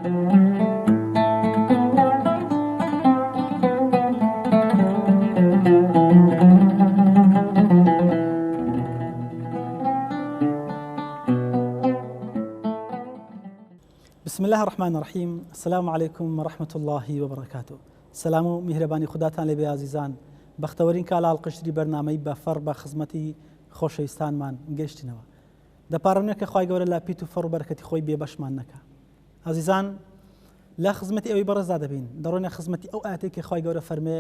بسم الله الرحمن الرحیم. السلام علیکم ورحمة الله وبرکاته. سلام و میهرەبانی خوداتان لێبێ عزیزان. بەختەوەرین کاڵ قشری بەرنامەی بەفەڕ بە خزمەتی خۆشەویستانمان گەیشتنەوە. دەپارڕێنێت کە خوای گەورە لە پیت و فەڕ و بەرەکەتی خۆی بێبەشمان نەکا. عزیزان لە خزمەتی ئەوەی بەڕێزا دەبین، دەڕۆینە خزمەتی ئەو ئاەتەی کە خوای گەورە فەرمێ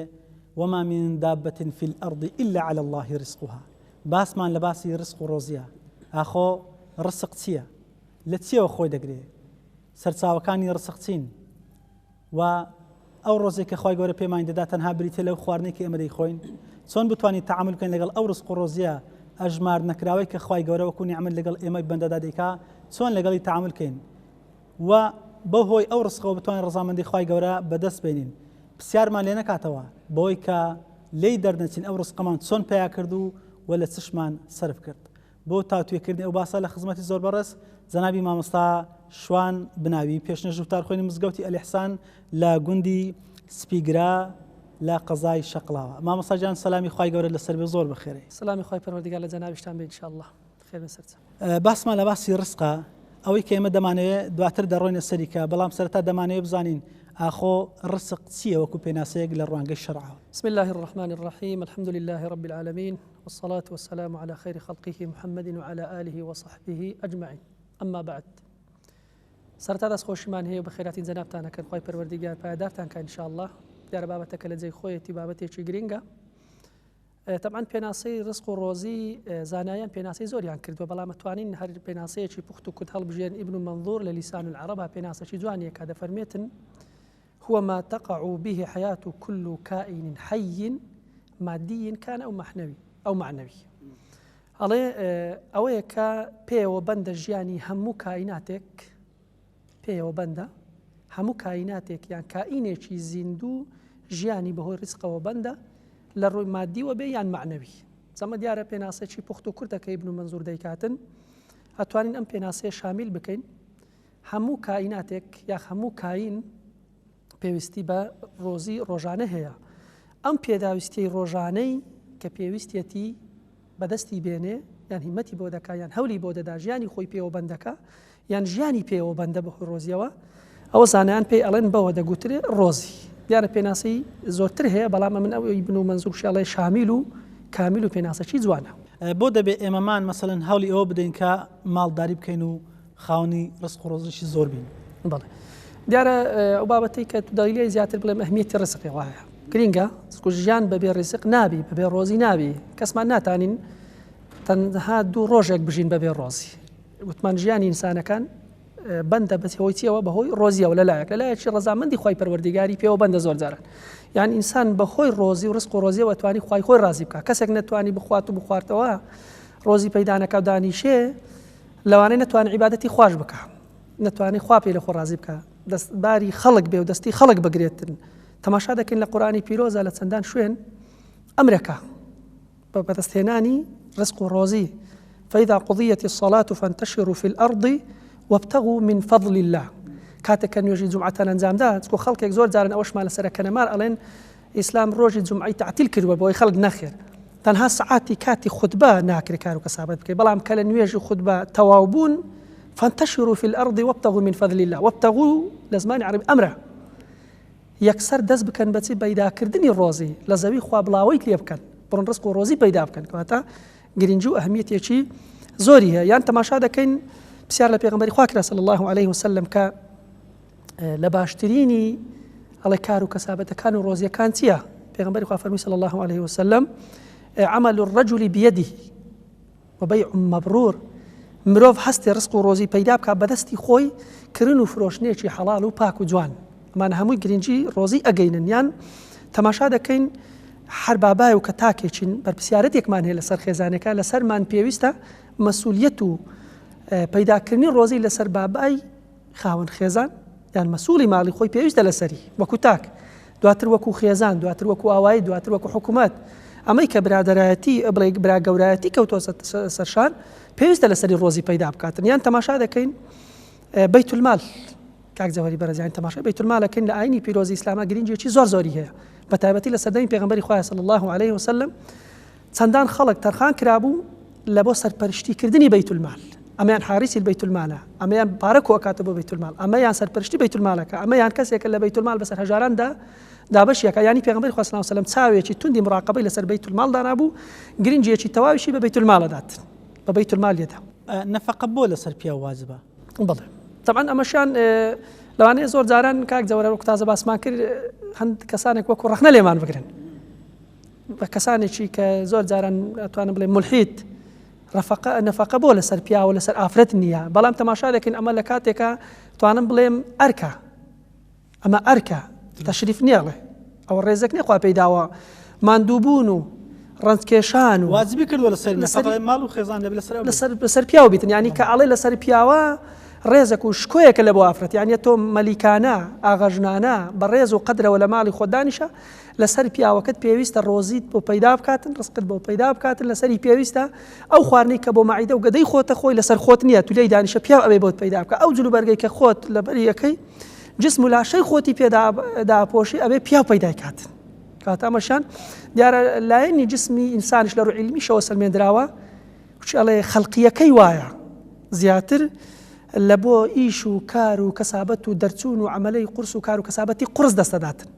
وما من دابة في الأرض إلا على الله رزقها. باسمان لە باسی ڕزق و ڕۆزیە. ئاخۆ ڕزق چییە؟ لە چیەوە خۆی دەگرێت؟ سەرچاوەکانی ڕزق چین؟ و ئەو ڕۆزێک کە خوای گەورە پێمان دەدا تەنها بریتە لەو خواردنێکی ئێمە دەیخۆین، چۆن بتوانین تەعامل بکەین لەگەڵ ئەو ڕزق و ڕۆزیە ئەژمار نەکراوەی کە خوای گەورە وەکو نیعمەت لەگەڵ ئێمە بەندەدا دەیکا، چۆن لەگەڵی تەعامل بکەین و بەو هۆی ئەو ڕزقەوە بتوانین ڕەزامەندی خوای گەورە بەدەست بێنین. پرسیارمان لێ نەکاتەوە بۆی کە لێی دەرنەچین ئەو ڕزقەمان چۆن پیا کرد و لە چشمان سەرف کرد. بۆ تاوتوێکردنی ئەو باسە لە خزمەتی زۆر بەڕێز جەنابی مامۆستا شوان بناوی پێشنەژ و تارخۆینی مزگەوتی ئەلیحسان لە گوندی سپیگرا لە قەزای شەقڵاوە. مامۆستا جان سەلامی خوای گەورە لەسەر بێ، زۆر بەخێرێ. سەلامی خوای پەروەردگار لە جەنابیشتان بێ ئینشاءالله. خێر بەسەرچە. باسمان لە باسی ڕزقە، ئەوەی کە ئێمە دەمانەوێت دواتر دەڕۆینە سەریکە، بەڵام سەرەتا دەمانەوێت بزانین ئاخۆ ڕزق چییە وەکو پێناسەیەک لە ڕوانگەی شەرعەوە. بسم الله الرحمن الرحيم. الحمد لله رب العالمين والصلاة والسلام على خير خلقه محمد وعلى آله وصحبه أجمعين. أما بعد، سەرەتا دەست خۆشیمان هەیە بە خێراتی جەنابتانەکەن، خوای پەروەردگار پایدارتان کە ئینشاءالله. دیارە بابەتەکە لە جێی خۆیەتی بابەتێکی گرینگە. طبعاً پێناسەی ڕزق و ڕۆزی زانایان پێناسەی زۆریان کردووە، بەڵام ئەتوانین هەر پێناسەیەکی پوخت و کورت هەڵبژێن. ئیبن منظور لە لیسان العرب پێناسەی جوانیە کە دەفەرمێتن هو ما تقع به حياة كل كائن حي مادي كان أو معنوي. ئەڵێ ئەوەیە کە پێوە بەندە ژیانی هەموو کائیناتێک، پێوە بەندە هەموو کائیناتێک یان کائینێکی زیندوو ژیانی بەهۆی ڕزقەوە بەندە لە ڕووی مادیوە بێ یان معنەوی. جەمە دیارە پێناسەی پوخت و کورتەکە ئیبن منظور دەیکاتن. ئەتوانین ئەم پێناسەیە شامل بکەین هەموو کائیناتێک یا هەموو کائین پێویستی بە ڕۆزی ڕۆژانە هەیە. ئەم پێداویستی ڕۆژانەی کە پێویستێتی بەدەستی بێنێ یان هیمەتی بۆ دەکا یان هەولی بۆ دەدا ژیانی خۆی پێوە بەندەکە یان ژیانی پێوە بەندە بەهۆی ڕۆزیەوە، ئەوە زانایان پێی ئەڵێن بەوە دەگوترێ ڕۆزی. دیارە پێناسەی زۆرتر هەیە، بەڵام من ئەوەی بن و منزوورشیاڵێ شامیل و کامیل و پێناسەی جوانە. بۆ دەبێ ئێمەمان مەسەڵەن هەولی ئەوە بدەین کە ماڵداری بکەین و خاوەنی ڕزق و ڕۆزیشی زۆر بین. بەڵێ دیارە ئەو بابەتەی کە دەیلی زیاتر بڵێم ئەهمیەتی ڕزقی وایە گرینگە. ژیان بەبێ ڕزق نابی، بەبێ ڕۆزی نابی. کەسمان ناتانین تەنها دوو ڕۆژێک بژین بەبێ ڕۆزی. وتمان ژیانی ئینسانەکان بەندە بەهۆی چیەوە؟ بەهۆی ڕۆزیەوە لەلایەکی ڕەزامەندی خوای پەروەردگاری پێوە بەندە زۆر جاران. یان ئینسان بەهۆی ڕۆزی و ڕزق و ڕۆزیەوە توانی خوای خۆی ڕازی بکە. کەسێک نەتوانی بخوات و بخواردەوە ڕۆزی پەیدا نەکا و دانیشێ، لەوانەیە نەتوانێت عیبادەتی خوش بکە، نەتوانێت خوا پێی لە خۆ ڕازی بکە، دەستباری خەڵک بێ و دەستی خەڵک بگرێتن. تەماشا دەکەین لە قورئانی پیرۆزە لە چەندان شوێن ئەمرەکە بە بەدەستهێنانی ڕزق و ڕۆزی. فإذا قضيت الصلاة فانتشروا في الأرض وابتغوا من فضل الله. کاتێک کە نوێژی جومعەتان ئەنجامدا، چکۆ خەڵکێک زۆر جارن ئەوەشمان لەسەر کەنەمار ئەڵێن ئیسلام ڕۆژی جومعەی تعتیل کردووە بۆی خەڵک نەخێر، تەنها سعاتی کاتی خوتبە ناکرێت کار و کەسابەت بکەیت. بەڵام کە لە نوێژی خوتبە تەواو بوون فانتشروا في الأرض وابتغوا من فضل الله. وابتغوا لە زمانی عەرەبی ئەمرە، یەکسەر دەست بکەن بەچی پەیداکردنی ڕۆزی لە زەوی خوا بڵاوەیت لێ بکەن، بڕۆن ڕزق و ڕۆزی پەیدا بکەن. کەواتە گرنگی و ئەهمیەتێکی زۆری هەیە. یان تەماشا دەکەین پرسیار لە پێغەمبەری خوا کرا صلی الله عليه وسلم کە لە باشترینی ئەڵێ کار و کەسابەتەکان و ڕۆزیەکان چییە؟ پێغەمبەری خوا فەرمووی صلی الله عليه وسلم عمل الرجل بيده وبيع مبرور. مرۆڤ هەستی ڕزق و ڕۆزی پەیدا بکات بەدەستی خۆی، کردن و فرۆشتنێکی حەڵاڵ و پاک و جوان. ئەمانە هەمووی گرنگی ڕۆزی ئەگەینن. یان تەماشا دەکەین هەر بابای و کە تاکێکین بەرپرسیارەتێکمان هەیە لەسەر خێزانەکە، لەسەرمان پێویستە مەسئولیەت و پەیداکردنی ڕۆزی لەسەر بابای خاوەن خێزان یان مەسئولی ماڵی خۆی پێویستە لەسەری، وەکو تاک، دواتر وەکو خێزان، دواتر وەکو ئاوایی، دواتر وەکو حکوومەت. ئەمەی کە برادەرایەتی بڵێ برا گەورایەتی کەوتۆ سەرشان پێویستە لەسەری ڕۆزی پەیدا بکاتن. یان تەماشا دەکەین بەیت المال کاک جەوهەری بەرزیان تەماشای بەیتولمالەکەن لە ئاینی پیرۆزی ئیسلامە گرنگێکی زۆری هەیە بە تایبەتی لە سەردەمی پێغەمبەری خوا صلی الله عليه وسلم چەندان خەڵک تەرخان کرابوو لە بۆ سەرپەرشتیکردنی بەیتولمال ئەمەیان حاریسی بەیتولمالە ئەمەیان پارە کۆکاتە بۆ بەیتولمال ئەمەیان سەرپەرشتی بەیتولمالەکە ئەمەیان کەسێکە لە بەیتولمال بەسەر هەژاراندا دابەشیەکە ینی پێغەمبەری خوا صلی الله عليه وسلم چاوێکی توندی مراقبەی لەسەر بەیتولمال دانابوو گرنگێکی تەواویشی بە بەیتولمالە دات بە بەیتولمال لێدا نەفەقە بۆ لەسەر پیا واجبە بەڵێ طبعا ئەمەشان لەوانەیە زۆر جاران کاک جەوهەر وەکو تازە باسمان کرد هەند کەسانێک وەکو ڕەخنە لێمان بگرن بە کەسانێکی کە زۆر جاران ئەتوانم بڵێ مولحید نەفەقە بۆ لەسەر پیاوە لەسەر ئافرەت نییە بەڵام تەماشا دەکەین ئەمە لە کاتێکە توانم بڵێم ئەرکە ئەمە ئەرکە تەشریف نییەڵێ ئەوە ڕێزێک نیە خوا پێداوە ماندووبوون و ڕەنجکێشان و واجبی کردووە لەسەر ماڵ و خێزان لەسەر پیاوە بیتن ینی کە ئەڵێ لەسەر پیاوە ڕێزێک و شکۆیەکە لە بۆ ئافرەت یانە تۆ مەلیکانە ئاغەژنانە بە ڕێز و قەدرەوە لە ماڵی خۆدانیشە لەسەر پیاوەکەت پێویستە ڕۆزیت بۆ پەیدا بکاتن ڕزقت بۆ پەیدا بکاتن لەسەری پێویستە ئەو خواردنەی کە بۆ مەعیدە و گەدەی خۆتە خۆی لەسەر خۆت نییە تو لێی دانیشە پیاو ئەبێ بۆت پەیدا بکە ئەو جلوبەرگەی کە خۆت لە بەریەکەی جسم و لاشەی خۆتی پێداپۆشی ئەبێ پیاو پەیدای کاتن کاتامەشان دیارە لایەنی جسمی ئینسانش لە ڕوو عیلمیشەوە سەلمێنراوە ئەڵێ خەڵقیەکەی وایە زیاتر لە بۆ ئیش و کار و کەسابەت و دەرچوون و عملەی قورس و کار و کەسابەتی قورس دەستەداتن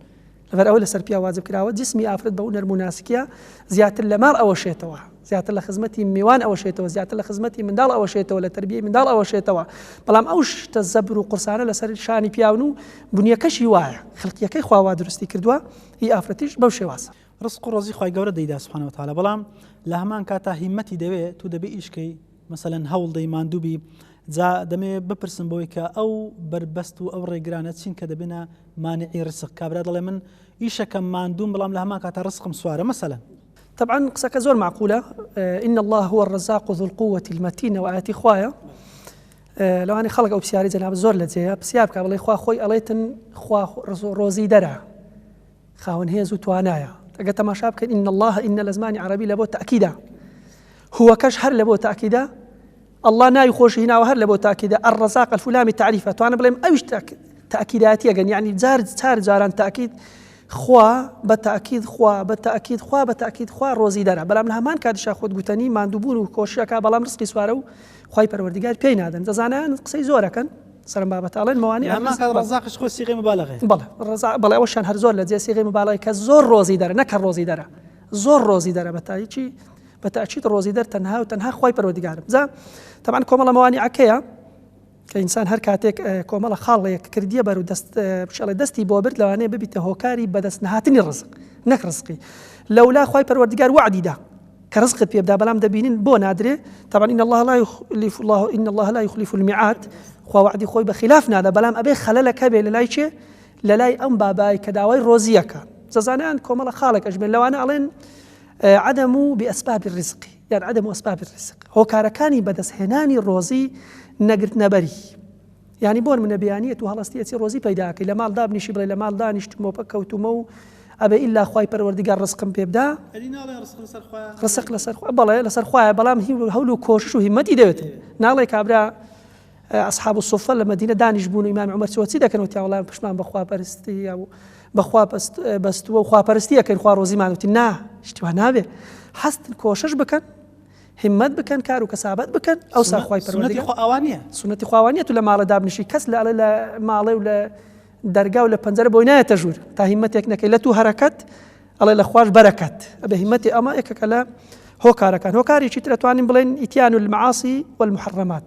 لەبەر ئەوە لەسەر پیا واجب کراوە جسمی ئافرەت بە هونەر مناسکیە زیاتر لە ماڵ ئەوەشێتەوە زیاتر لە خزمەتی میوان ئەوەشێتەوە زیاتر لە خزمەتی منداڵ ئەوەشێتەوە لە تربیەی منداڵ ئەوەشێتەوە بەڵام ئەو شتە زەبر و قورسانە لەسەر شانی پیاون و بنیەکەشی وایە خەڵقیەکەی خوا دروستی کردووە هی ئافرەتیش بەو شێوازە ڕزق و ڕۆزی خوای گەورە دەیدا سوبحانەهو وتعالە بەڵام لە هەمان کاتا هیمەتی دەوێت تو دەبێ ئیشکەی مەسەلەن هەوڵ دەی ماندووبی جا دەمێ بپرسم بۆی کە ئەو بربەست و ئەو ڕێگرانە چین کە دەبێنە مانعی ڕزق کابرا دەڵێ من ئیشەکەم ماندووم بەڵام لە هەمان کاتا ڕزقم سوارە مەسەلەن طبعا قسەکە زۆر معقولە إن الله هو الرزاق ذو القوة المتين وآياتی خوایە لەوانەیە خەڵک ئەو پرسیارەی جەناب زۆر لە جێیە پرسیار بکە بڵێ خوا خۆی ئەڵێتن خوا ڕۆزی دەرە خاوەن هێز و توانایە ئەگە تەماشا بکەین إن الله إن لە زمانی عەرەبی لە بۆ تەئکیدە هوەکەش هەر لە بۆ تەئکیدە الله ناوی خۆشی هیناوە هەر لە بۆ تاکیدە الرزاق الفلانی تعریفە توانە بڵێم ئەویش تەئکیداتیەگەن یعنی چار جاران تاکید خوا بەتاکید خوا بەتاکید خوا ڕۆزی دەرە بەڵام لە هەمان کاتیشا خۆت گوتنی ماندووبوون و کۆشیەکە بەڵام ڕزقی سوارە و خوای پەروەردیگار پێی نادەن دەزانیان قسەی زۆرەکەن سەرم بابەتاڵێن موانێ ڕزاقش خۆ سیغەی مبالغەیە بەڵێ ئەوەشان هەر زۆر لە جێ سیغەی مبالغەیە کە زۆر ڕۆزی دەرە نەکە ڕۆزی دەرە زۆر ڕۆزی دەرە بەتایکی بەتاکید ڕۆزی دەر تەنها و تەنها خوای پەروەردیگارم جا طبعا کۆمەڵە موانی عکەیە کە ئینسان هەر کاتێک کۆمەڵە خاڵەیەک کردیە بەر و دەستی بۆ برد لەوانەیە ببیتە هۆکاری بەدەست نهاتنی ڕزق نەک ڕزقی لەولا خوای پەروەردیگار وعدیدا کە ڕزقت پێ بدا بەڵام دەبینین بۆ نادرێ طبعا إن الله لا يخلف الميعاد خوا وعدی خۆی بە خلاف نادا بەڵام ئەبێ خەلەلەک هەبێ لەلای چێ لەلای ئەم بابای کە داوای ڕۆزیەکە زەزانیان کۆمەڵە خاڵێک ئەژمێن لەوانە ئەڵێن عدم بأسباب الرزق يعني عدم أسباب الرزق هو كاركاني بدس هناني روزي نقرت نبري يعني بون من بيانية وهلاستيتي روزي بيداك إلا مال داب نشي بلا إلا مال دانش تمو بكوتمو أبي إلا خواي پروردگار رزقم بيبدا رزق لسر خواي بلا لسر خواي بلام هولو كوشش وهمتي دوت نالي كابرا أصحاب الصفة لما دينا دانش بونو إمام عمر سواتي دا كانوا والله بشمان بخوا برستي أو بخوا بست وخوا برستي كان خوا روزي ما نوتي نا اشتوها نابه حست كوشش بكن همت بكن كارو كسابت بكن أو ساخواي سنتي خوانية سنتي خوانية ولا مال داب نشي كسل على مالي ولا درجة ولا بنزر بوينة تجور تا همتك نك لا تو حركت على الأخواج بركات أبي همتي أما إك كلا هو كاركان هو كاري شيء ترى بلين إتيان المعاصي والمحرمات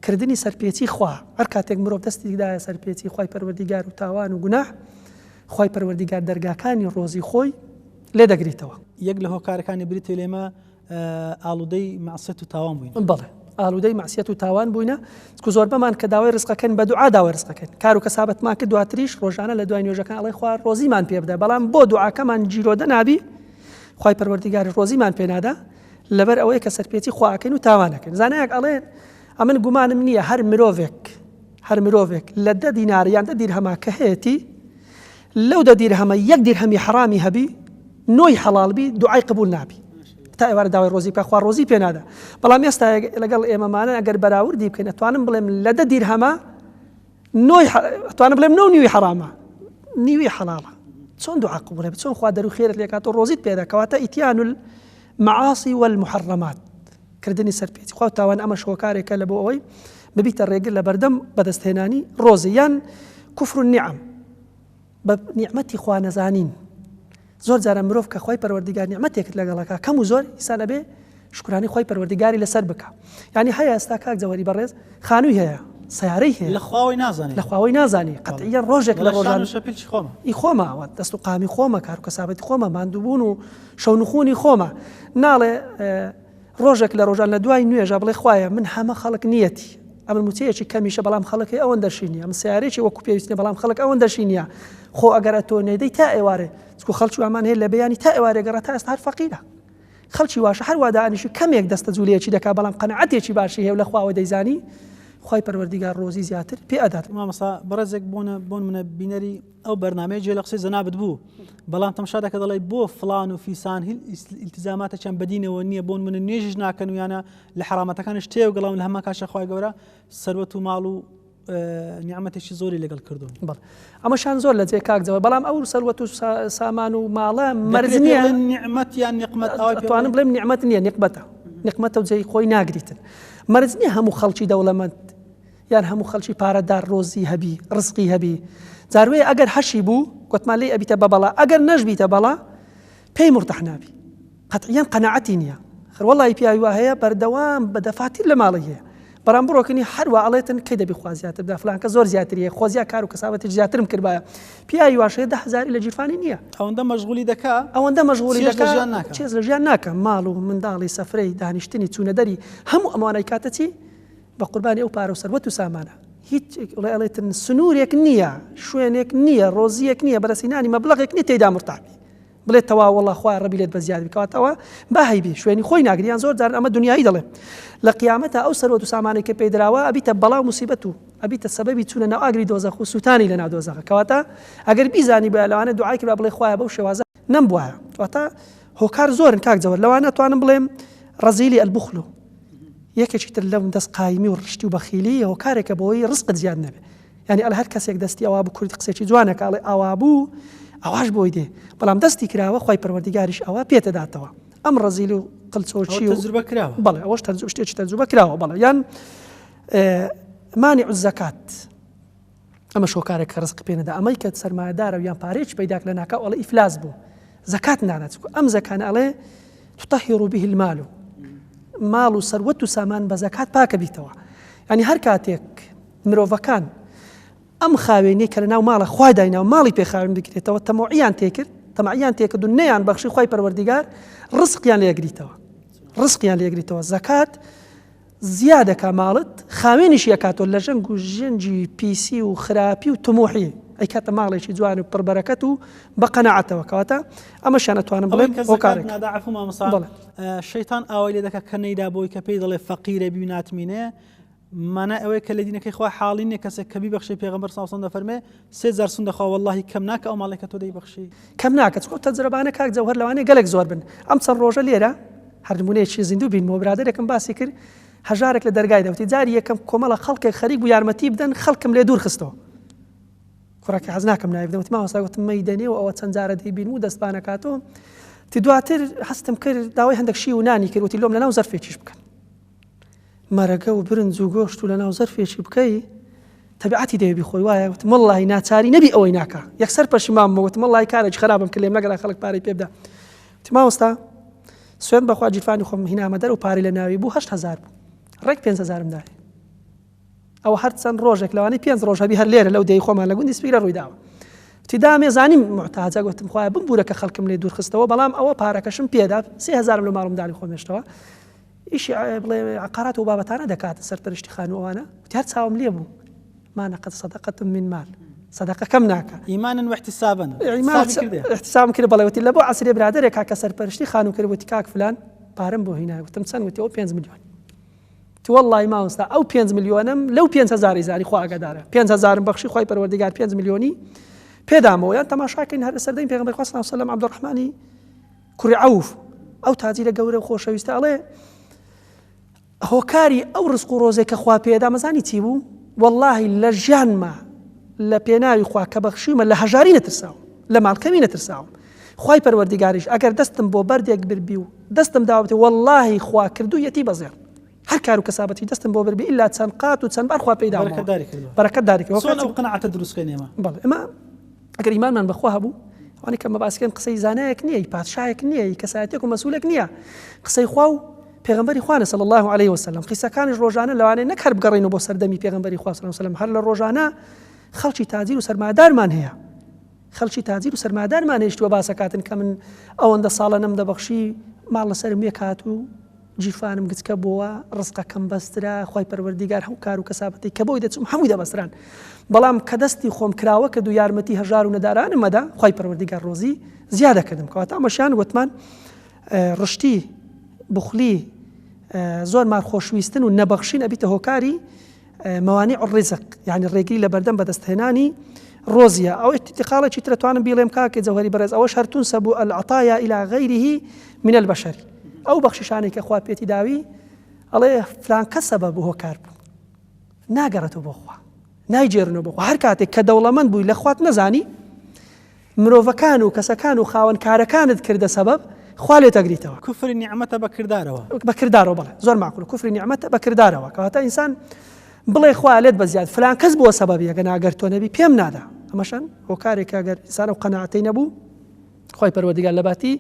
كردني سربيتي خوا أركاتك مروب دستي دا سربيتي خواي پروردگار وتاوان وجناح خواي پروردگار درجة كاني روزي خوي لێ دەگریتەوە یەک لە هۆکارەکانی بریتە لێمە ئاڵوودەی مەعسیەت و تاوان بووین بەڵێ ئاڵوودەی مەعسیەت و تاوان بووینە زۆر بەمان کە داوای ڕزقەکەن بە دوعا داوای ڕزقەکەن کار و کەسابەتمان کرد دواتریش ڕۆژانە لە دوای نوێژەکان ئەڵێ خوا ڕۆزیمان پێ بدە بەڵام بۆ دوعاکەمان جیرۆدە نابی خوای پەروەردیگار ڕۆزیمان پێ نادا لەبەر ئەوەیە کە سەرپێچی خواکەین و تاوانەکەن زانایەک ئەڵێن ئەمن گومانم نییە هەر مرۆڤێک لە 10 دینار یان 10 دیرهەما کە هەیەی لەو 10 دیرهەمە 1 دیرهەمی حرامی هەبی نوی حلال بی دعای قبول نابی تا ئێوارە داوای ڕۆزی بکە خوا ڕۆزی پێ نادا بەڵام ئێستا لەگەڵ ئێمەمانە ئەگەر بەراوردی بکەین ئەتوانم بڵێم لە 10 دیرهەمە توانە بڵێم نەو نیوی حرامە نیوی حەڵاڵە چۆن دوعا قبولە چۆن خوا دەرو خێرت لێکاتەوە ڕۆزیت پێدا کەواتە ئیتیان المعاصی والمحرمات کردنی سەرپێچی خوا تاوان ئەمە شۆکارێکە لە بۆ ئەوەی ببیتە ڕێگر لە بەردەم بەدەستهێنانی ڕۆزی یان کوفر النعم بە نیعمەتی خوا نەزانین زۆر جارە مرۆڤ کە خوای پەروەردیگار نیعمەتێکت لەگەڵەکە کەم و زۆر ئیسا لەبێ شکرانی خوای پەروەردیگاری لەسەر بکە یعنی هەیە ئێستا کاک جەوەری بەڕێز خانووی هەیە سیارەی هەیە لە خواوەی نازانی قەتعیەن ڕۆژێک لە ڕۆژان خۆمەوە دەست و قامی خۆمە کار و کەسابەتی خۆمە ماندووبوون و شەونخوونی خۆمە ناڵێ ڕۆژێک لە ڕۆژان لە دوای نوێژە بڵێ خوایە من هەمە خەڵک نیەتی ئەمە موچەیەکی کەمیشە بەڵام خەڵکی ئەوەن دەشینە ئەم سیارێکی وەکو پێویستە بەڵام خەڵک ئەوەن دەشینە خۆ ئەگەر تۆ نێدەی تا ئێوارێ چکو خەڵکی ئەمان هەیە لە بەیانی تا ئێوارێ گەڕا تا ئێستا هەر فەقیرە خەڵکی واشە هەر وا دانیشی کەمێک دەستە جوولەیەکی دەکا بەڵام قەنەعەتێکی باشی هەیە لە خواوە دەیزانی خوای پەروەردیگار ڕۆزی زیاتر پێ ئەدات مامەسا بەڕێزێک بۆن منە بینەری ئەو بەرنامەیە جێ لە قسەی زەنابت بوو بەڵام تەماشا دەکە دەڵێ بۆ فڵان و فیسان ئیلتیزاماتە چەند بەدینەوە نییە بۆن منە نوێژش ناکەن و یانە لە حرامەتەکانش تێو گەڵاون لە هەمە کاشە خوای گەورە سەروەت و ماڵ و نیعمەتێکی زۆری لەگەڵ کردوون ئەمەشان زۆر لە جێ کاکجەوە بەڵام ئەو سەروەت و سامان و ماڵە مەرج نییە نیعمەت یان نیقمەت ئەوانم بڵێم نیعمەت نییە نیقمەتە و جێی خۆی ناگریتن مەرج نییە هەموو خەڵکی دەوڵەمەند یان هەموو خەڵکی پارەدار ڕۆزی هەبی ڕزقی هەبی جاروێ ئەگەر هەشی بوو گوتمان لێ ئەبیتە بە بەڵا ئەگەر نەژبیتە بەڵا پێی مرتەح نابی قەتعیەن قەنەعەتی نییە وەڵی پیاوی وا هەیە بەردەوام بە دەفاتیر لە ماڵی هەیە بەڕام بڕۆکردنی هەروە ئەڵێتن کەی دەبی خوا زیاتر بدا فلانکە زۆر زیاتریە خۆزیە کار و کەسابەتی زیاترم کردبایە پیاوی واشەیە 10,000 لە جیرفانی نییە ئەوەندە مەشغولی دەکا چێز لە ژیان ناکە ماڵ و منداڵی سەفرەی دانیشتنی چوونەدەری هەموو ئەمانەی کاتە چی بە قوربانی ئەو پارە و سەروەت و سامانە هیچ ئەڵێتن سنوورێک نییە شوێنێک نییە ڕۆزیەک نییە بەرەسینانی مەبلەغێک نییە تێیدا مرتاحبی بڵێت تەوا وەڵڵا خوای ڕەبی لێت بە زیاد بکەواتەوە با هەیبی شوێنی خۆی ناگریان زۆر جار ئەمە دنیایی دەڵێ لە قیامەتە ئەو سەروەت و سامانێک کە پێدراوە ئەبیتە بەڵا و موسیبەت و ئەبیتە سەبەبی چوونە ناو ئاگری دۆزەخ و سوتانی لە ناو دۆزەخە کەواتە ئەگەر بیزانی بە لەوانە دوعای کرا بڵێ خوایە بەو شێوازە نەمبوایە کەواتە هۆکار زۆرن کاک جەوەر لەوانە توانم بڵێم ڕەزیلی ئەلبوخل یەکێکی تر لەم دەست قایمی و ڕشتی و بەخیلی هۆکارێکە بۆی ڕزقت زیاد نەبێ یعنی ئەل هەر کەسێک دەستی ئەوا بوو کوردی قسێکی جوانەکە ئەڵێ ئەوا بوو ئەواش بۆی دێ بەڵام دەستی کراوە خوای پەروەردیگاریش ئەوە پێتەداتەوە ئەم ڕەزیل و قلچۆچی و تەجروبە کراوە بەڵێ ئەوەش شتێکی تەجروبە کراوە بەڵێ یان مانع الزەکات ئەمە شۆکارێک کە ڕزق پێنەدا ئەمەی کە سەرمایەدارە و یان پارێک پیداک لە ناکە ئەڵێ ئیفلاس بوو زەکات نادات ئەم زەکان ئەڵێ تطهر به المال ماڵ و سەروەت و سامان بە زەکات پاکە بیتەوە ینی هەر کاتێک مرۆڤەکان ئەم خاوێنی کە لە ناو ماڵە خوای دایناو ماڵی پێخاوێن بکرێتەوە تەمەعیان تێکرد تەمەعیان تێکرد و نەیان بەخشی خوای پەروەردیگار ڕزقیان لێگریتەوە زەکات زیادەکە ماڵت خاوێنیش یەکاتۆ لە ژەنگ و ژەنجی پیسی و خراپی و تموحی ئەیکاتە ماڵێکی جوان و پڕبەرەکەت و بە قەنەعەتەوە کەواتە ئەمەشیان ئەتوانم بڵێم هۆکارێک شەیتان ئاوای لێ دەکە کە نەیدا بۆی کە پێی دەڵێ فەقیرە بی و ناتمینێ مانە ئەوەیە کە لە دینەکەی خوا حاڵین نیە کەسێک کە بیبەخشی پێغەمبەر صلی الله علیه و سلم دەفەرمێ 3000 سون دەخوا والله کەم ناکە ئەو ماڵێک کە تۆ دەیبەخشی کەم ناکە چکۆ تەجربانە کاک جەوهەر لەوانەیە گەلێک زۆر بن ئەم چەند ڕۆژە لێرە هەر نمونەیەکی زیندوو بینمەوە برادەرێکم باسی کرد هەژارێک لە دەرگای دەوتی جاری یەکەم کۆمەڵە خەڵکێک خەریک بوو یارمەتی بدەن خەڵکم لێ دوور خستەوە کوڕەکە حەز ناکەم ناوی بدەم وتی مامۆستا گوتم مەیدەنێ و ئەوە چەند جارە دەیبین و دەستپانەکاتەوە تی دواتر هەستم کرد داوای هەندێک شی و نانی کرد وتی لۆم لەناو زەرفێکیش بکەن مەرەگە و برنج و گۆشت و لەناو زەرفێکی بکەی تەبیعەتی دەوێ خۆی وایە وتم وەڵڵاهی ناچاری نەبی ئەوەی ناکە یەکسەر پەشیمان بووم وتم وەڵڵاهی کارێکی خراپم کرد لێم نەگەڕا خەڵک پارەی پێ بدە وتی مامۆستا سوێن بەخوا جیرفانی خۆم هینامە دەر و پارەی لە ناوی بوو 8,000 بوو ڕێک 5,000م داری ئەوە هەر چەند ڕۆژێک لەوانەی 5 ڕۆژ هەبی هەر لێرە لەو دەی خۆمان لە گوندی سپیرە ڕوویداوە وتی دامێزانیم محتاجە گوتم خوایە بمبورە کە خەڵکم لێ دوور خستەوە بەڵام ئەوە پارەکەشم پێدا 3,000 لە ماڵم داری خۆمێشتەوە ئیشی بڵێ عقارات و بابەتانە دەکاتە سەرپەرشتی خانووانە وتی هەر چاوم لێ بوو ما نەقەت صەدەقەة من مال صدقة كم ناكا إيمانا واحتسابا احتساب كده بلا وتي لبو عسير برادر كاكا سرپرشتي خانو كده وتي كاك فلان بارم بو هنا وتمسن وتي او 5 مليون تو والله ما وستا او 5 مليونم لو 5,000 زاري خو اگداره 5,000 بخشي خوي پروردگار 5 مليوني پێدامەوە یان تەماشاکەین هەر سەردەمی پێغەمبەر خوا صلی الله علیه و سلم عەبدوڕەحمانی کوڕی عەوف ئەو تاجیرە گەورە و خۆشەویستە ئەڵێ هۆکاری ئەو ڕزق و ڕۆزێک کە خوا پێدا مەزانی چی بوو والله لە ژیانما لە پێناوی خوا کە بەخشیمە لە هەژاری نەترساوم لە ماڵکەمی نەترساوم خوای پەروەردیگاریش ئەگەر دەستم بۆ بەردێک بربی و دەستم داوەتێ واللهی خوا کردوویەتی بەزێر هەر کار و کەسابەتی دەستم بۆ بربی ئیلا چەند قات و چەند بار خوا پێی داوە بەرەکەت داریکەوە چۆن ئەو قەناعەتە دروستکەین ئێمە بەڵێ ئێمە ئەگەر ئیمانمان بەخوا هەبوو ئەوانەی کە مەباسکەن قسەی زانایەک نییە پادشایەک نییە کەسایەتێک و مەسوولێک نییە قسەی خوا و پێغەمبەری خوانە صلی الله عليه وسلم قیسەکانیش ڕۆژانە لەوانەیە نەک هەر بگەڕێنەوە بۆ سەردەمی پێغەمبەری خوا صلی الله عليه وسلم هەر لە ڕۆژانە خەڵکی تاجیر و سەرمادارمان هەیە خەڵکی تاجیر و سەرمادارمان هێشتووە باسەکاتن کە من ئەوەندە ساڵە نەم دەبەخشی ماڵ لەسەرم یەکات و جیفانم گچکە بووە ڕزقەکەم بەسترا خوای پەروەردیگار هەموو کار و کەسابەتی کە بۆی دەچم هەمووی دەبەستران بەڵام کە دەستی خۆم کراوە کە دوو یارمەتی هەژار و نەدارانمەدا خوای پەروەردیگار ڕۆزی زیادە کردم کەواتە ئەمەشیان وتمان ڕشتی بخلی زۆر مار خۆشویستن و نەبەخشین ئەبیتە هۆکاری موانع الرزق يعني ڕێگری لە بەردەم بەدەستهێنانی ڕۆزیە ئەو احتقاڵێکی تر توانم بیڵێم کاکە جەوهەری بەڕێز ئەوەش هەر تونسب العطايا إلى غيره من البشر ئەو بەخشیشانێک کە خوا پێتی داوی ئەڵێ فلان کەس سەبەب بوو هۆکار بوو ناگەڕێتەوە بۆ خوا نایجێڕنەوە بۆ خوا هەر کاتێک کە دەوڵەمەند بووی لە خوات نەزانی مرۆڤەکان و کەسەکان و خاوەن کارەکانت کردە سەبەب خوا لێ تەگریتەوە کوفری نیعمەتە بەکردارەوە بڵێ زۆر معقول کوفری نیعمەتە بەکردارەوە کەواتە ئینسان بڵێ خوا لێت بەزیاد فلان کەس بووە سەبەبی ئەگەر ناگەر تۆ نەبی پێم نادا ئەمەشان هۆکارێک ئەگەر ئینسان ئەو قەناعەتەی نەبوو خوای پەروەردیگار لە باتی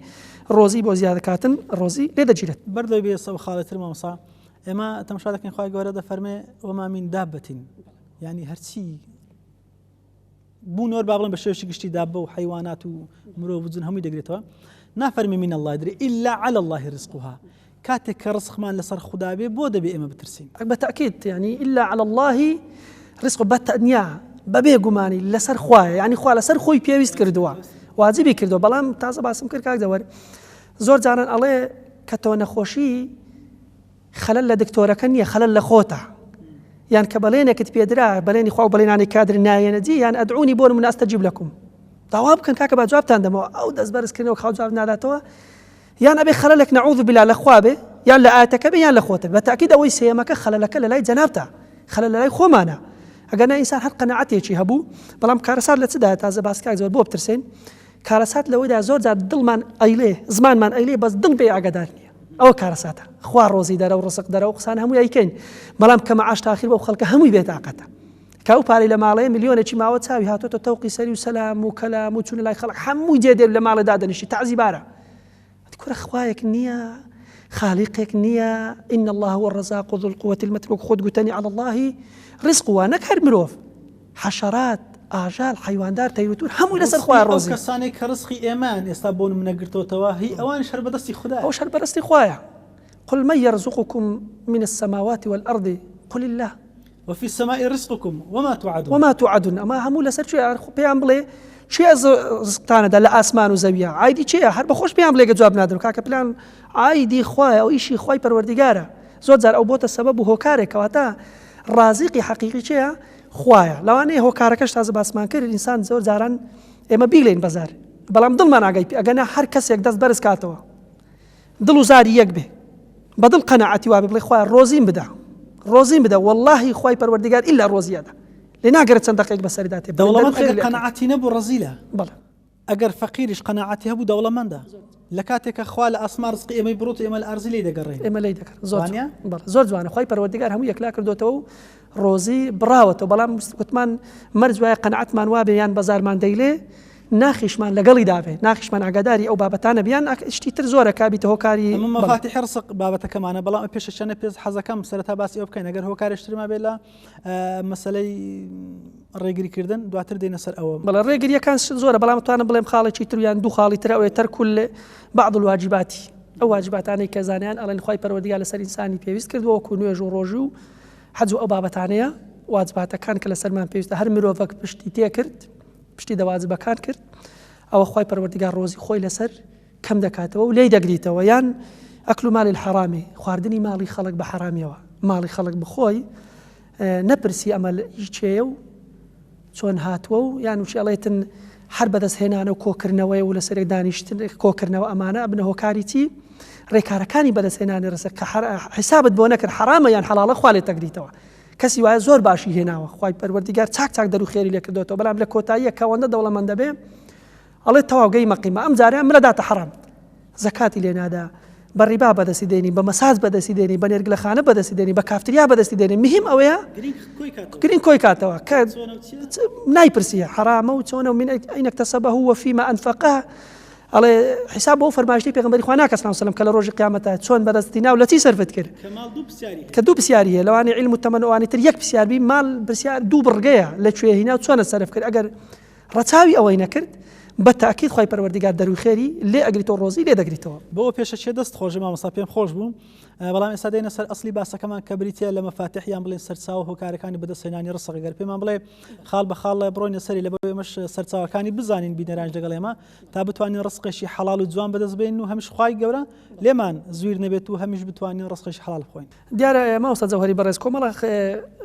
ڕۆزی بۆ زیادەکاتن ڕۆزی لێ دەگیرێت بەردەوای بێ سەو خاڵەتر مامۆستا ئێمە تەماشا دەکەین خوای گەورە دەفەرمێ وما من دابة يعني هەرچی بوونەوە با بڵێن بە شێوەیەکی گشتی دابە و حیوانات و مرۆڤ و جن هەمووی دەگرێتەوە نافەرمی من الله دري إلا على الله رزقها كاتك رزقمان لصر خدا بي بو دبي إما بترسين بالتأكيد يعني إلا على الله رزق بتأنيا ببي قماني لسر خوايا يعني خوا لسر خوي بيويست كردوا واجبي كردوا بلام تازه باسم كر كاك دور زور جانان الله كتو نخوشي خلل دكتورة كنية خلل لخوتا يعني كبلينك تبيدرا بليني خوا بليناني كادر نايا دي يعني أدعوني بون من أستجيب لكم جواب كان كاك بعد جواب تندمو أو دزبرس كنيو خاو جواب ناداتوا يعني أبي خللك نعوذ بالله لخوابه يعني لآتك به يعني لخوتك بالتأكيد أوي سيمك خللك لا جنابته خلل لا خومانا أجانا إنسان حق قناعته شيء هبو بلام كارسات لتسده تازه باس كاك زور بوب ترسين كارسات لو إذا زور زاد ضل من أيله زمان من أيله بس ضل بيع قدرني أو كارساته خوار روزي داره ورزق داره وقصان هم يكين بلام كما عاش تأخير وخلق هم يبيت عقته كاو باري لما عليه مليون شيء ما وتساوي هاتو توقي سري وسلام وكلام وتشون الله يخلق هم يجدر لما على دادن شيء تعزيباره تذكر أخوايك نية خالقك نية إن الله هو الرزاق ذو القوة المتروك خد قتني على الله رزق ونكهر مروف حشرات آجال حيوان دار تيروتون هم يلسر خواه الروزي أو كساني كرزقي إيمان يستابون من قرتو تواهي أوان شرب دستي خدايا أو شرب دستي خوايا قل من يرزقكم من السماوات والأرض قل الله وفي السماء رزقكم وما توعدون أما هم يلسر شيء بيان بلي شيء زقتانه ده لآسمان وزويا عادي شيء هر بخوش بيان بلي جواب نادر كاك بلان عادي خوايا أو إشي خواي پروردگاره زود زار أو بوت السبب هو كارك واتا رازقي حقيقي شيء خوايا لو أنا هو كاركش تاز باسمان كر الإنسان زور زارن إما بيلين بازار بلام ضل ما ناقي أجنا هر كس يقدس برز كاتوا ضلوا زاري يقبه بدل قناعتي وابي بلي خوايا روزين بدا والله خواي پروردگار إلا روزي هذا لناقرت صندقك بس سرداتي دولة من أجر قناعتي نبو رزيلة بلا أجر فقيرش قناعتي هبو دولة من ده لكاتك أخوال أسمار رزقي إما يبروت إما الأرزلي دقرين إما لي دقر زوجوانيا بلا زوجوانيا خواي پروردگار هم يكلا كردوتو روزي براوتو بلا وتمان مرز ويا قناعت من وابي يان بازار من ديلي ناخش من لقلي دافه ناخش من عقداري أو بابتانا بيان اشتي ترزورة كابي تهوكاري أما مفاتيح رزق بابتك كمان بلا بيش الشنة بيز حزة كم سرتها بس يوبكين أجر هو كارش تري ما بيلا مسألة الرجري كردن دواتر دينا سر أو بلا الرجري كان زورة بلا متوانا بلا مخالة شيء تريان دو خالي ترى ويترك كل بعض الواجبات أو واجبات أنا كزانيان على نخوي پروردگار لسر إنساني بيويس كرد وكونو يجو روجو حجو أو بابتانيا واجبات كان كلا سرمان بيويس هر مروفك بشتي تيكرد بشتي دوازب كان كرد أو خوي پروردگار روزي خوي لسر كم دكاتوا ولي دقريتوا يان أكل مال الحرامي خواردني مالي خلق بحرامي مالي خلق بخوي نبرسي أمل يشيو شون هاتوا يعني وشي الله يتن حرب دس هنا أنا كوكرنا ولا سرق دانيشتن كوكرنا وأمانة ابنه كاريتي ريكاركاني بدس هنا نرسك حسابت بونك الحرام يعني حلال خوالي تقريتوا کەسی وایە زۆر باشی هێناوە خوای پەروەردیگار چاک چاک دەرو خێری لێ کردوێتەوە بەڵام لە کۆتاییە کەوەندە دەوڵەمەندە بێ ئەڵێ تەواو گەی مەقیمە ئەم جارە مرەداتە حەرام زەکاتی لێ نادا بە ڕیبا بەدەستی دێنی بە مەساج بەدەستی دێنی بە نێرگلەخانە بەدەستی دێنی بە کافتریا بەدەستی دێنی مهم ئەوەیە گرنگ کۆی کاتەوە کە نایپرسیە حرامە و چۆنە و من ئەین اکتسبه وفيما أنفقه ئەڵێ حساب بۆ فەرمایشتەی پێغەمبەری خوا ناکە سەلام سەلەم کە لە ڕۆژی قیامەتە چۆن بەدەستی ناو لە چی سەرفت کرد کە دوو پرسیاری هەیە لەوانەیە عیلم و تەمەن ئەوانەی تر یەک پرسیاربی ماڵ پرسیار دوو بڕگەیە لەکوێ هینا و چۆنە سەرف کرد ئەگەر ڕەچاوی ئەوەی نەکرد بە تاکید خوای پەروەردیگار دەروی خێری لێ ئەگریتەوە ڕۆزی لێ دەگریتەوە بۆ پێشەچێ دەست خۆشی مامۆستا پێم خۆش بوو بەڵام ئێستا دێنە سەر ئەسلی باسەکەمان کە بریتە لە مەفاتیح یان بڵێن سەرچاوە هۆکارەکانی بەدەستهێنانی ڕسق ئەگەر پێمان بڵێ خاڵ بە خاڵ بڕۆینە سەری لە بۆ ئێمەش سەرچاوەکانی بزانین بینەرانج لەگەڵ ئێمە تا بتوانین ڕسقێکی حەڵال و جوان بەدەست بێنین و هەمیش خوای گەورە لێمان زویر نەبێت و هەمیش بتوانین ڕسقێکی حەڵال بخۆین دیارە مامۆستا جەوهەری بەڕێز کۆمەڵە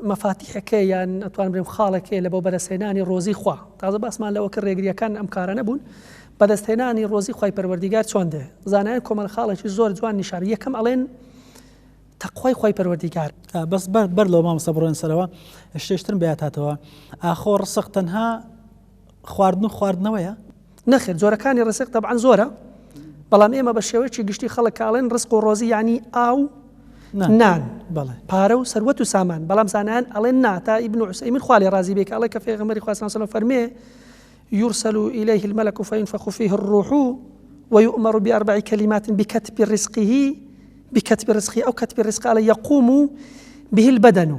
مەفاتیحەکە یان ئەتوان بڵێم خاڵێکێ لە بۆ بەدەستهێنانی ڕۆزی خوا تازە باسمان لەوە کە ڕێگریەکان ئەم کارە نەبوون بەدەستهێنانی ڕۆزی خوای پەروەردیگار چۆن دێ زانایان کۆمەڵ خاڵێکی زۆر جوان نیشان یەکەم ئەڵێن تەقوای خوای پەروەردیگار بەس بەر لەوە مامۆستا بڕۆین سەرەوە شتێشترم بەیاتاتەوە ئاخۆ ڕسق تەنها خواردن و خواردنەوەیە نەخێر جۆرەکانی ڕسق تەبعەن زۆرە بەڵام ئێمە بە شێوەیەکی گشتی خەڵک کاڵێن ڕسق و ڕۆزی یعنی ئاو نان پارە و سەروەت و سامان بەڵام زانایان ئەڵێن نا تا ئیبن عوسەیمین خوا لێ ڕازی بێ کە ئەڵێ کە پێغەمبەری خوا سەلام سەلەم فەرمێ يرسل إليه الملك فينفخ فيه الروح ويؤمر بأربع كلمات بكتب رزقه أو كتب الرزق على يقوم به البدن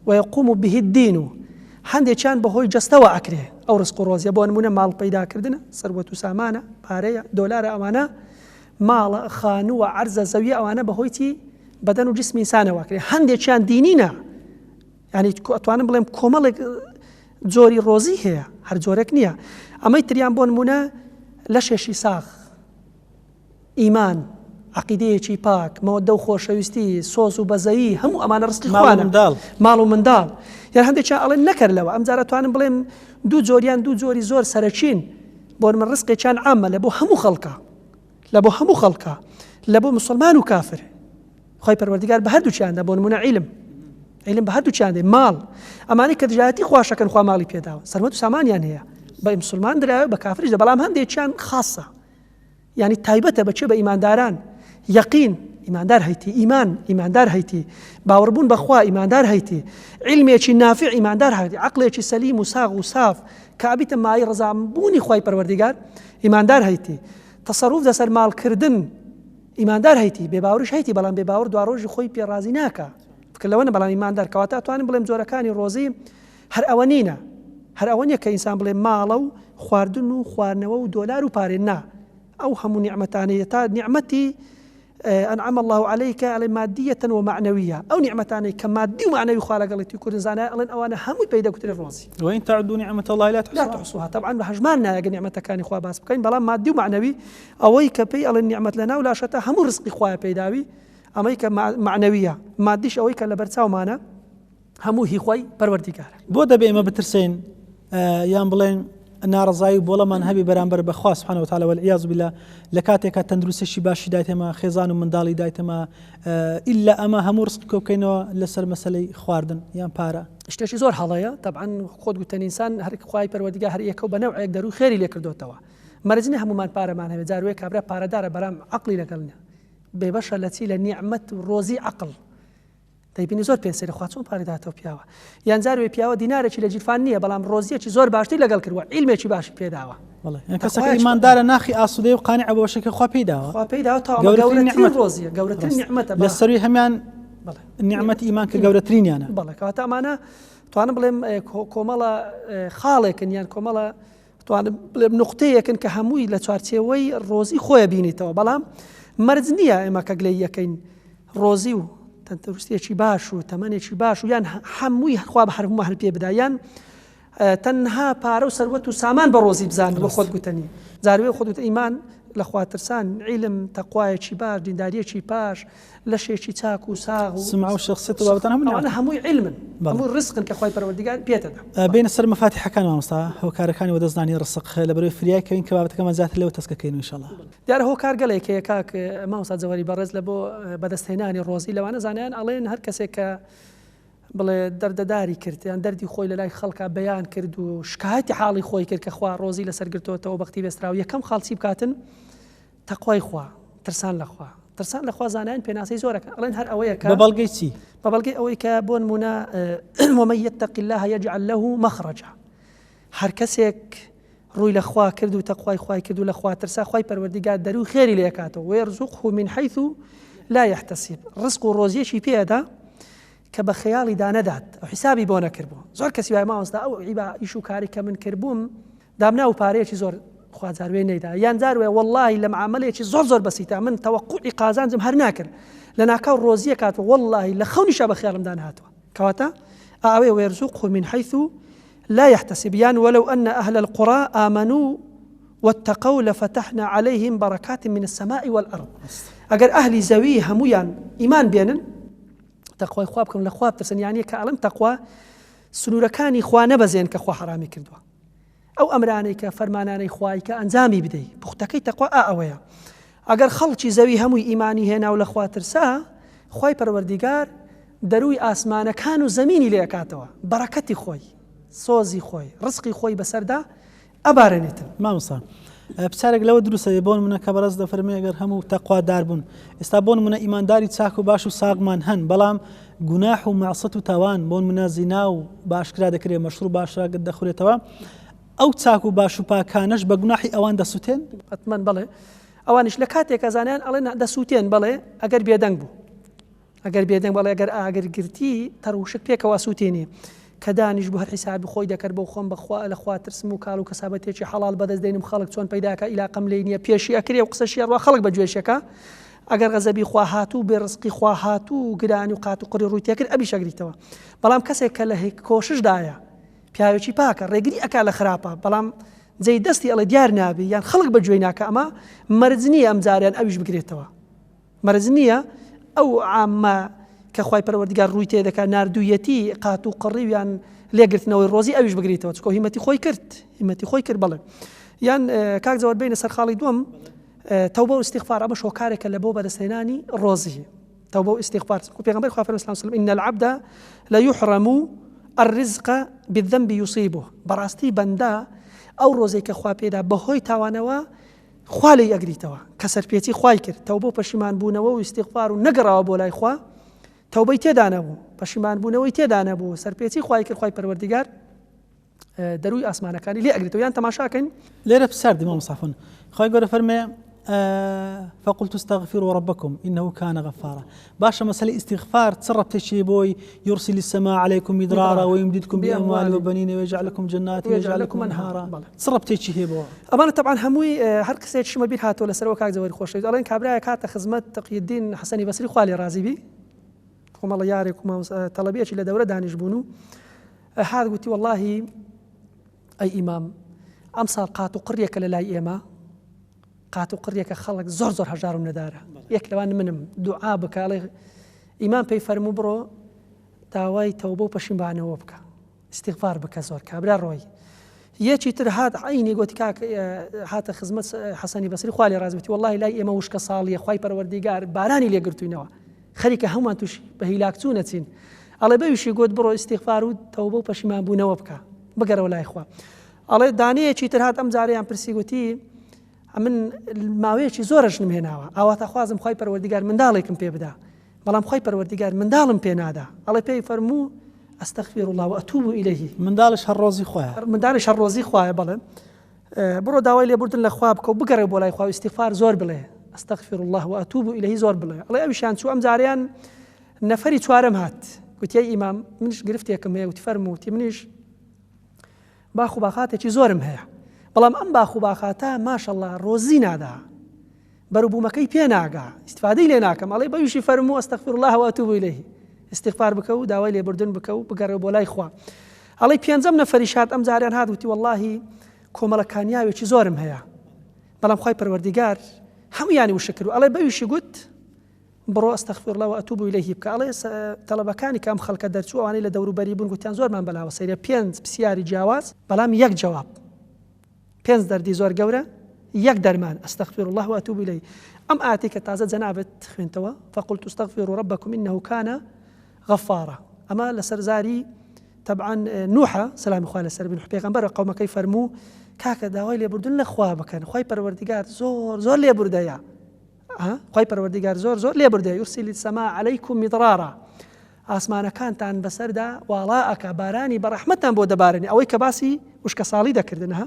ويقوم به الدين هەندێک چیان بەهۆی جەستەوە ئەکرێ ئەو ڕزق و ڕۆزیە بۆ نمونە ماڵ پەیداکردنە سەروەت و سامانە پارەیە دۆلارە ئەوانە ماڵە خانووە عەرزە زەویە ئەوانە بەهۆیتی بەدەن و جسمی ئینسانەوە ئەکرێ هەندێکیان دینینە یعنی ئەتوانم بڵێم کۆمەڵێک جۆری ڕۆزی هەیە هەر جۆرێک نییە ئەمەی تریان بۆ نمونە لەشێشی ساغ ئیمان عەقیدەیەکی پاک مەوەدە و خۆشەویستی سۆز و بەزەیی هەموو ئەمانە ڕزقی خوانە ماڵ و منداڵ یان هەندێکیان ئەڵێن نەکەرلەوە ئەم جارە توانم بڵێم دوو جۆریان دوو جۆری زۆر سەرەکین بۆ من ڕزقێکیان عامە لە بۆ هەموو خەڵکە لە بۆ مسلمان و کافر خوای پەروەردیگار بە هەردووچیاندا بۆ نمونە عیلم بە هەردووچیان دێ ماڵ ئەمانەی کە دژایەتی خواشەکەن خوا ماڵی پێداوە سەروەت و سامانیان هەیە بە مسلمان درراوە بە کافریش دە بەڵام هەندێکیان خاصە یعنی تایبەتە بەچێ بە ئیمانداران یەقین ئیماندار هەیتی ئیمان ئیماندار هەیتی باوەڕبوون بەخوا ئیماندار هەیتی علمێکی نافع ئیماندار هەیتی عەقلێکی سەلیم و ساغ و ساف کە ئەبیتە مای ڕەزابوونی خوای پەروەردیگار ئیماندار هەیتی تەسەڕوف لەسەر ماڵکردن ئیماندار هەیتی بێباوریش هەیتی بەڵام بێباوەڕ دوا ڕۆژی خۆی پێڕازی ناکە لەوەنە بەڵام ئیماندار کەواتە ئەتوانین بڵێم جۆرەکانی ڕۆزی هەر ئەوە نینە هەر ئەوە نییە کە ئینسان بڵێ ماڵە و خواردن و خواردنەوە و دۆلار و پارێ نا ئەو هەموو نیعمەتانەیە تا نیعمەتی أنعم الله عليك على مادية ومعنوية أو نعمتان كمادي ومعنوي خالق الله تكون زانا ألين أوانا همود بيدا كتير الرازي وإن تعدوا نعمة الله لا تحصوها طبعا بحجمنا يا نعمة كان إخوة باس بكين بلا مادي ومعنوي أوي كبي ألين نعمة لنا ولا شتا هم رزق إخوة بيداوي أميك معنوية ماديش أوي كلا برتساو معنا همو هي خوي پروردگار بودا بما بترسين يان بلين ناڕزایی بۆڵەمان هەبی بەرامبەر بەخوا سبحانه وتعالى والعياذ بالله لە کاتێکە تەندروستیی باشی دایتەمە خێزان و منداڵی دایتەمە ئیلا ئەمە هەموو ڕزق کۆبکەینەوە لەسەر مەسەلەی خواردن یان پارە شتێکی زۆر هەڵەیە طبعا خۆت گوتەنی ئینسان هەر خوای پەروەردگار هەر یەکە و بەنەوعێک دەرو خێری لێ کردوتەوە مەرجنی هەمومان پارەمان هەبێت جاروێک کابرا پارەدارە بەرام عەقلی لەگەڵ بێبەشە لە چی لە نیعمەت و ڕۆزی عەقڵ دەیبینی زۆر پێنسەری خوا چۆن پارەی داتەوە پیاوە یان جاروێ پیاوە دینارێکی لە جیرفان نییە بەڵام ڕۆزیەکی زۆر باشتری لەگەڵ کردووە عیلمێکی باشی پێداوە کەسەکە ئیماندارە ناخی ئاسوودەی و قانع بەوە شەکە خوا پێداوە گەورەترین ڕۆزیە گەورەترین نیعمەتە لە سەروی هەمان نیعمەتی ئیمان کە گەورەترینیانە بەڵێ کەواتە ئەمانە توانم بڵێم کۆمەڵە خاڵێکن یان کۆمەڵە توانم بڵێم نقطەیەکن کە هەمووی لە چوارچێوەی ڕۆزی خۆیە بینیتەوە بەڵام مەرج نییە ئێمە کە گلەی یەکەین ڕۆزی و تەندروستیەکی باش و تەمەنێکی باش و یان هەمووی خوا بە هەرموو هەر پێ بدا یان تەنها پارە و سەروەت و سامان بە ڕۆزی بزان بە خۆت گوتنی جاروێ خۆت ئیمان لە خواترسان عیلم تەقوایەکی باش دینداریەکی پاش لەشێکی چاک و ساغ و سمع و شخصیت و بابەتان هەمووی عیلمن هەموو ڕزقن کە خوای پەروەردگار پێتەدا بینە سەر مەفاتیحەکان مامۆستا هۆکارەکانی وەدەستدانی ڕزق لە بەرەوەی فریای کەوین کە بابەتەکەمان زیاتر لەوە تەسکەکەین ئینشاءالله دیارە هۆکار گەلێک هەیە کاک مامۆستا جەوهەری بەڕێز لە بۆ بەدەستهێنانی ڕۆزی لەوانە زانیان ئەڵێن هەر کەسێک کە بڵێ دەردەداری کرد یان دەردی خۆی لە لای خەڵکا بەیان کرد و شکایەتی حاڵی خۆی کرد کە خوا ڕۆزی لەسەر گرتووەتەوە بەختی بێستراوە یەکەم خاڵچی بکاتن تەقوای خوا ترسان لەخوا ترسان لەخوا زانایان پێناسەی زۆرەکە ئەڵێن هەر ئەوەیە کە بە بەڵگەی چی بە بەڵگەی ئەوەی کە بۆ نمونە ومن يتق الله يجعل له مخرجا هەر کەسێک ڕووی لەخوا کرد و تەقوای خوای کرد و لەخوا ترسا خوای پەروەردیگار دەروی خێری لێ کاتەوە ويرزقه من حيث لا يحتسب ڕزق و ڕۆزیەکی پێدا کە بە خەیاڵی دانەدات ئەو حیسابی بۆ نەکردبووە زۆر کەسی وای مامۆستا ئەو ئیش و کاری کە من کردبووم دامنا و پارەیەکی زۆر خوازاروێ نەیدا یان جاروێ واللهی لە معاملەیەکی زۆر بەسیتە من تەوەقوعی قازانجم هەر ناکرد لە ناکاو ڕۆزیە کاتەوە واللهی لە خەونیشە بە خەیاڵم دانهاتوە کەواتە ئەوێ ويرزقه من حيث لا يحتسب يعني ولو أن أهل القرى آمنوا واتقوا لفتحنا عليهم بركات من السماء والأرض أجر أهل زوي هميان إيمان بينن تقوى خوابكم لخواب ترسن يعني كعلم تقوى سنوركاني خوانه بزين كخوا حرامي كردوا أو أمراني كفرماناني خواي كأنزامي بدي بختكي تقوى أويا أجر خلشي زوي همي إيماني هنا ولا خوا ترسا خواي پروردگار دروي آسمان كانوا زميني ليكاتوا بركتي خوي سۆزی خۆی ڕزقی خۆی بەسەردا ئەبارێنێتن مامۆستا پرسیارێک لەوە دروستە بۆ نمونە کە بەڕێز دەفەرمێ ئەگەر هەموو تەقوادار بوون ئێستا بۆ نمونە ئیمانداری چاک و باش و ساغمان هەن بەڵام گوناح و معسەت و تاوان بۆ نمونە زینا و باشکرا دەکرێت مەشروب باشراگت دەخورێتەوە ئەو چاک و باش و پاکانەش بە گوناحی ئەوان دەسووتێن حتمەن بڵێ ئەوانش لە کاتێکە زانیان ئەڵێن دەسووتێن بڵێ ئەگەر بێدەنگ بوو ئەگەر بێدەنگ بڵێ ئەگەر ئاگرگرتی تەڕوشک پێکەوە سووتێنێ کە دانیش بۆ هەر حیسابی خۆی دەکرد بۆ خۆم بەخوا لەخوا ترسم و کاڵ و کەسابەتێکی حەڵال بەدەست دێنم خەڵک چۆن پەیداکە ئیلاقەم لێ نییە پێشی ئەکرێ و قسەشی ڕوا خەڵک بە گوێشەکە ئەگەر غەزەبی خوا هاتوو بێ ڕزقی خوا هاتوو گرانی و قات و قڕی ڕووی تێکرد ئەبی شەگریتەوە بەڵام کەسێک کە لە کۆششدایە پیاوێکی پاکە ڕێگری ئەکا لە خراپە بەڵام جێی دەستی ئەڵێ دیار نابی یان خەڵک بە گوێی ناکە ئەمە مەرج نییە ئەم جاریان ئەویش بگرێتەوە مەرج نییە ئەو عامە کە خوای پەروەردگار ڕووی تێدەکات ناردوویەتی قات و قڕیویان لێگرتنەوەی ڕۆزی ئەویش بگریتەوە چکۆ هیمەتی خۆی کرد بڵێ یان کاک زەوەر بینە سەرخاڵی دووەم تەوبە و استیغفار ئەمە شۆکارێکە لە بۆ بەدەستهێنانی ڕۆزی تەوبە و استیغفار پێغەمبەر خوا فەرمووی صلی الله علیه وسلم إن العبد لا يحرم الرزق بالذنب يصيبه بەڕاستی بەندا ئەو ڕۆزەی کە خوا پێدا بەهۆی تاوانەوە خوا لێی ئەگریتەوە کە سەرپێچی خوای کرد تەوبە و پەشیمان بوونەوە و استیغفار و نەگەڕاوە بۆ لای خوا تەوبەی تێدا نەبوو پەشیمان بوونەوەی تێدا نەبوو سەرپێچی خوای کرد خوای پەروەردگار دەروی ئاسمانەکانی لێ ئەگرێتەوە یان تەماشاکەین لێرە پرسیاردی مامۆستا خوای گەورە فەرمێ فقلت استغفروا ربكم إنه كان غفارا باشا مسألة استغفار تصرف تشي بوي يرسل السماء عليكم مدرارا ويمددكم بأموال وبنين ويجعل لكم جنات ويجعل لكم أنهارا تصرف تشي هي بوا أمانة طبعا هموي هر قصة شو ما بين هاتو لسروا كاك زواري خوش ألين كابرايا كاتا خدمت تقي الدين حسني بصري خوالي رازي بي خم الله يارك وما طلبيتش إلى دورة دانش بونو هذا قلت والله أي إمام أمسال قاتو قرية لاي إما قاتو قرية خلق زور هجار من داره يكلوان منهم دعاء بك عليه إمام بيفرمو برو داوای توبه و پەشیمانەوە بکە استیغفار بکە زۆر کابرا ڕۆی یەکی تر هات عینی گوتی کاک هاتە خزمەت حەسەنی بەسری خوا لێ ڕازبێتی وەڵڵاهی لای ئێمە وشکە ساڵیە خوای پەروەردیگار بارانی لێگرتوینەوە خەریکە هەمومان تووشی بە هیلاک چوو نەچین ئەڵێ بەویشی گوت بڕۆ استیغفار و تەوبە و پەشیمان بوونەوە بکە بگەرەوە لای خوا ئەڵێ دانەیەکی تر هات ئەم جارەیان پرسی گوتی من ماوەیەکی زۆرش نمهێناوە ئاواتە خوازم خوای پەروەردیگار منداڵێکم پێ بدا بەڵام خوای پەروەردیگار منداڵم پێ نادا ئەڵێ پێی فەرموو أستغفر الله وأتوب إليه منداڵش هەڕۆزی خۆیە منداڵش هەڕۆزی خوایە بەڵێ بڕۆ داوای لێبوردن لە خوا بکە و بگەڕێ بۆ لای خوا و استیغفار زۆر بڵێ أستغفر الله وأتوب إليه زۆر بڵێ ئەڵێ ئەویشیان چوو ئەم جاریان نەفەری چوارەم هات گوتی ئەی ئیمام منش گرفتێکم هەیە وتی فەرمووتی منیش باخ و باخاتێکی زۆرم هەیە بەڵام ئەم باخ و باخاتە ماشەڵڵا ڕۆزی نادا بەروبوومەکەی پێ ناگا استفادەی لێ ناکەم ئەڵێ بەویشی فەرموو أستغفر الله وأتوب إليه استغفار بکە و داوای لێبوردن بکە و بگەڕێ بۆ لای خوا ئەڵێ پێنجەم نەفەریش هات ئەم جاریان هات وتی وەڵڵاهی کۆمەڵە کانیاوێکی زۆرم هەیە بەڵام خوای پەروەردیگار هەموویانی وشە کرد ئەڵێ بەویشی گوت بڕۆ أستغفر الله وأتوب إليه بکە ئەڵێ تەڵەبەکانی کە ئەم خەڵکە دەرچوو ئەوانەی لە دەوروبەری بوون گوتیان زۆرمان بەلاوە سەیرە پێنج پرسیاری جیاواز بەڵام یەک جواب پێنج دەردی زۆر گەورە یەک دەرمان أستغفر الله وأتوب إليه ئەم ئاەتی کە تازە جەنابەت خوێنتەوە فقلت استغفروا ربكم إنه كان غفارا ئەمە لەسەر زاری طبعا نوحە سەلامی خوا لەسەر بن پێغەمبەر قەومەکەی فەرموو کاکە داوای لێبوردن لە خوا بکەن خی پەروەردیگار زۆر لێبوردەیە خی پەروەردیگار زۆر لێبوردەیە یورسیلی السەما عەلەیکم میدرارا ئاسمانەکانتان بەسەردا واڵا ئەکا بارانی بەڕەحمەتان بۆ دەبارێنێ ئەوەی کە باسی وشکە ساڵی دەکردنها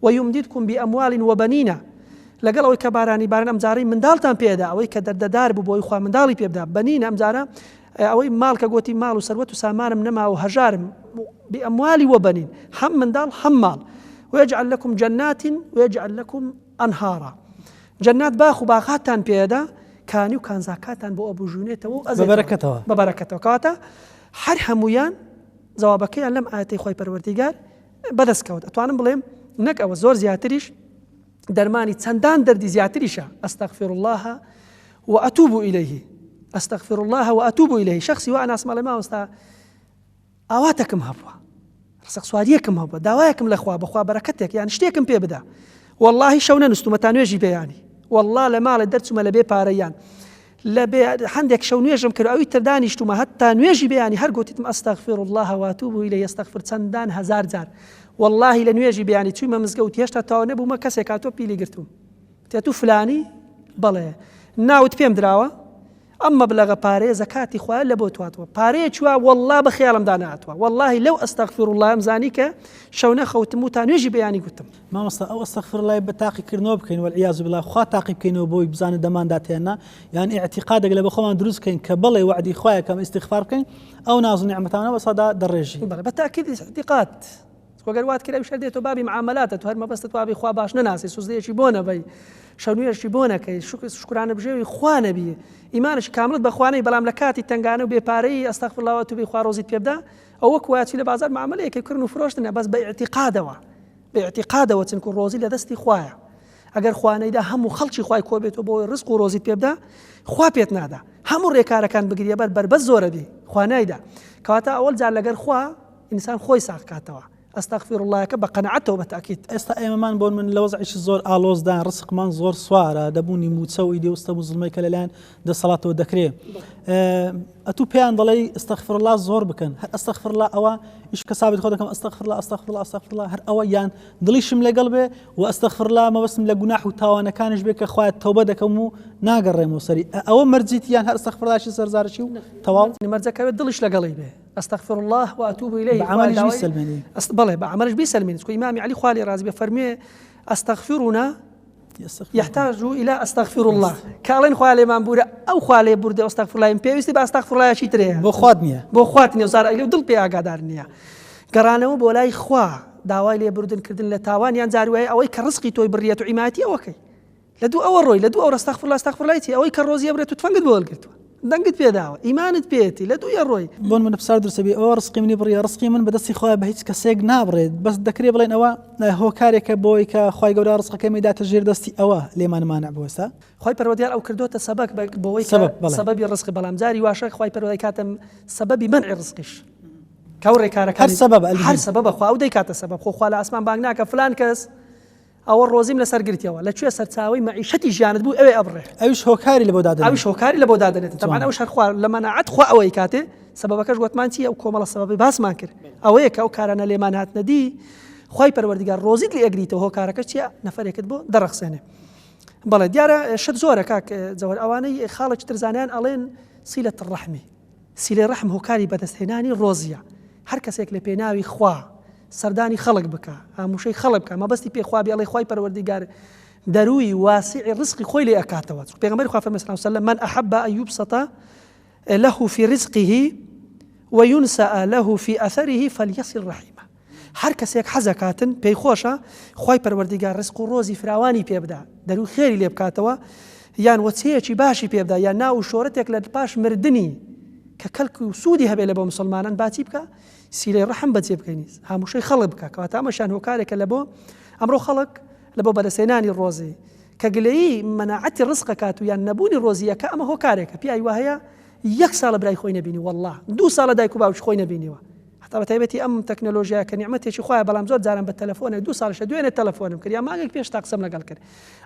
ويمددكم بأموال وبنين لەگەڵ ئەوەی کە بارانی باران ئەمجارەی منداڵتان پێدا ئەوەی کە دەردەدار بوو بۆی خوا منداڵی پێبدا بەنین ئەمجارە ئەوەی ماڵ کە گوتی ماڵ و سەروەت و سامانم نەما و هەژارم بأموال وبنين هەم منداڵ هەم ماڵ ويجعل لكم جنات ويجعل لكم أنهارا جنات باخ و باغاتان پێدا کانی و کانزاکاتان بۆ ئەبوژونێتەوە بەبەرەکەتەوە کەواتە هەر هەمویان جوابەکەیان لەم ئاەتەی خۆی پەروەردیگار بەدەستکەوت ئەتوانم بڵێم نەک ئەوە زۆر زیاتریش دەرمانی چەندان دەردی زیاتریشە ئەستەغفر الله وأتوب إليه أستغفر الله وأتوب إليه شخصی وا ئەناسمە لە ماوەستا ئاواتەکەم هەبووە ڕسەق سواریەکەم هەبووە داوایەکەم لەخوا بەخوا بەرەکەتێک یان شتێکم پێ بدا واللهی شەو نەنووسمە تا نوێژی بەیانی والله لە ماڵێ دەرچوومە لە بێ پارەیان لە بێ هەندێک شەو نوێژم کرد ئەوی تردانیشتومە هەتا نوێژی بەیانی هەر گوتیتم ئەستەغفر الله وأتوب إليه ئەستەغفر چەندان هەزار جار والله لە نوێژی بەیانی چوومە مزگەوت هێشتا تاوە نەبوومە کەسێک هاتۆ پیلی گرتووم تێتو فلانی بەڵێ ناوت پێم دراوە ئەمە بلەغە پارەیە زەکاتی خوایە لە بۆ تواتوە پارەیە چووە والله بە خەیاڵمدا نهاتوە والله لەو ئەستەغفر الله ئەمزانی کە شەو نەخەوتم و تا نوێژی بەیانی گوتم مامۆستا ئەو ئەستەغفر الله بە تاقیکردنەوە بکەین والعیاذ بالله خوا تاقی بکەینەوە بۆی بزانێت دەماندا تێنا یان اعتیقادێک لە بە خۆمان دروست بکەین کە بەڵێ وعدی خوایە کەم استیغفار بکەین ئەو ناز و نیعمەتانە بەسەدا دەڕێژی بەتاکید اعتیقاد وەگەر وات کرا شەر دێتەوە بابی معاملاتە تو هەر مەبەستت وابی خوا باش نەناسی سوزدەیەکی بۆ نەبەی شەونوێژی بۆ نەکەی شکرانە بژێوی خوا نەبی ئیمانش کاملت بەخوانەی بەڵام لە کاتی تنگانە و بێپارەی ئەستەغفر الله وەتوب خوا ڕۆزیت پێبدا ئەو وەک وایەتی لە بازار معاملەیەکی کردن و فرۆشتنە بەس بە اعتیقادەوە چونکە ڕۆزی لە دەستی خوایە ئەگەر خوانەیدا هەموو خەڵکی خوای کۆ بێتەوە بۆ ڕزق و ڕۆزیت پێبدا خوا پێت نادا هەموو ڕێکارەکان بگریە بربەست زۆرە بی خوانایدا کەواتە ئەوەل جار لەگەر خوا ئینسان خۆی ساغکاتەوە ئەستەغفر الله کە بە قەنەعەتەوە بەتاکید ئێستا ئێمەمان بۆن من لە وەزعیشی زۆر ئالۆزدان ڕزقمان زۆر سوارە دەبوونی موچە و ئیدێوستە و زڵمەی کە لەلایەن دەسەڵاتەوە دەکرێت ئەتوو پێیان دەڵێ ئەستەغفر الله زۆر بکەن هەر ئەستەغفر الله ئەوە ئیش کە سابت خۆ دەکەم ئەستەغفر الله ئەستەغفر الله ئەستەغفر الله هەر ئەوە یان دڵیشم لەگەڵ بێ و ئەستەغفر الله مەبەستم لە گوناح و تاوانەکانش بێ کە خوایە تەوبە دەکەم و ناگەڕێمەوە سەری ئەوە مەرجیت یان هەر ئەستەغفر اللهشی سەرزارشی و تەواو مەرجەکەوێت دڵیش لەگەڵی بێ أستغفر الله وأتوب إليه بعملش بيسلمني بلى بعملش بيسلمني سكو إمامي علي خوالي رازي بفرمي أستغفرنا يحتاج إلى أستغفر الله كالين خوالي مامبورة أو خوالي بورده أستغفر الله يمبي ويستي بأستغفر الله شي تريه بو خواتني وزار إلي ودل بيا قادرنيا قرانه بولاي خوا داوای لێ بردن کردن لە تاوانیان جاروایە ئەوەی کە ڕزقی تۆی بڕیەت و عیماتی ئەوەکەی لە دوو ئەوە ڕۆی لە دوو ئەو ئەستەغفر الله ئەستەغفر الله ئەوەی کە ڕۆزی ئەبرێت و تفەنگت بۆ هەڵگرتووە دەنگت پێداوە ئیمانت پێێتی لە دوویە ڕۆی بۆن من پرسار درسەبی ئەوە ڕزقی منی بڕیە ڕزقی من بەدەستی خۆی بە هیچ کەسێک نابڕێت بەس دەکرێت بڵێن ئەوە هۆکارێکە بۆی کە خی گەورە ڕزقەکەمی داتە ژێر دەستی ئەوە لێمانمانە بوەستا خی پەروەردگار ئەو کردوتە سەبەک بۆەوەی سەبەبی ڕزقی بەڵام جاری واشە خی پەروەردگار کاتم سەبەبی منع ڕزقیش کەو ڕێکارەکە هەر سەبەبە خوا ئەو دەیکاتە سەبەب خۆ لە ئاسمان بانگ ناکە فلان کەس ئەوە ڕۆزیم لەسەر گرتیەوە لەکوێ سەرچاوی مەعیشەتی ژیانت بوو ئەوێ ئەبڕێ ئەویش هۆکاری لە بۆ دادن ئەویش هۆکاری لە بۆ دادنێت تەمان ئەو شەر خوا لە مەناعەت خوا ئەوەی کاتێ سەبەبەکەش گوتمان چیە ئەو کۆمەڵە سەبەبی باسمان کرد ئەوەیە کە ئەو کارانە لێمان هاتنەدی خی پەروەردگار ڕۆزیت لێ ئەگریتەوە هۆکارەکە چیە نەفەرێکت بۆ دەڕەخسێنێ بەڵێ دیارە شت زۆرە کاک جەوەر ئەوانەی خاڵێک ترزانیان ئەڵێن سیلەت ڕەحمی سیلەی ڕەحم هۆکاری بەدەستهێنانی ڕۆزیە هەر کەسێک لە پێناوی خوا سەردانی خەڵک بکە هەمووشەی خەڵک بکە مەبەستی پێخوابی ئەڵێ خی پەروەردگار دەروی واسعی ڕزقی خۆی لێ ئەکاتەوە پێغەمبەری خوا فەرمووی صلی الله علیه وسلم من أحب أن يبسط له في رزقه وينسأ له في أثره فليصل رحمه هەر کەسێک حەزەکاتن پێی خۆشە خی پەروەردگار ڕزق و ڕۆزی فراوانی پێبدا دەروی خێری لێ بکاتەوە یان وەچەیەکی باشی پێبدا یان ناو شۆرەتێک لە پاش مردنی کە کەلک و سوودی هەبێ لە بۆ مسلمانان باچی بکە سیلەی ڕەحم بەجێ بکەینی هەمووشەی خەڵک بکە کەواتە ئەمەشان هۆکارێکە لە بۆ ئەمڕۆ خەڵک لە بۆ بەدەستهێنانی ڕۆزی کە گلەیی مەناعەتی ڕزقەکات و یان نەبوونی ڕۆزیەکە ئەمە هۆکارێکە پیاوی وایە یەک ساڵە برای خۆی نەبینی والله 2 ساڵە دایک و باوکی خۆی نەبینیوە حتا بەتایبەتی ئەم تەکنۆلۆژیا کە نیعمەتێکی خۆیان بەڵام زۆر جاران بە تەلەفۆنە 2 ساڵشە دوێنێ تەلەفۆنم کرد یا مانگێک پێش تا قسەم لەگەڵ کرد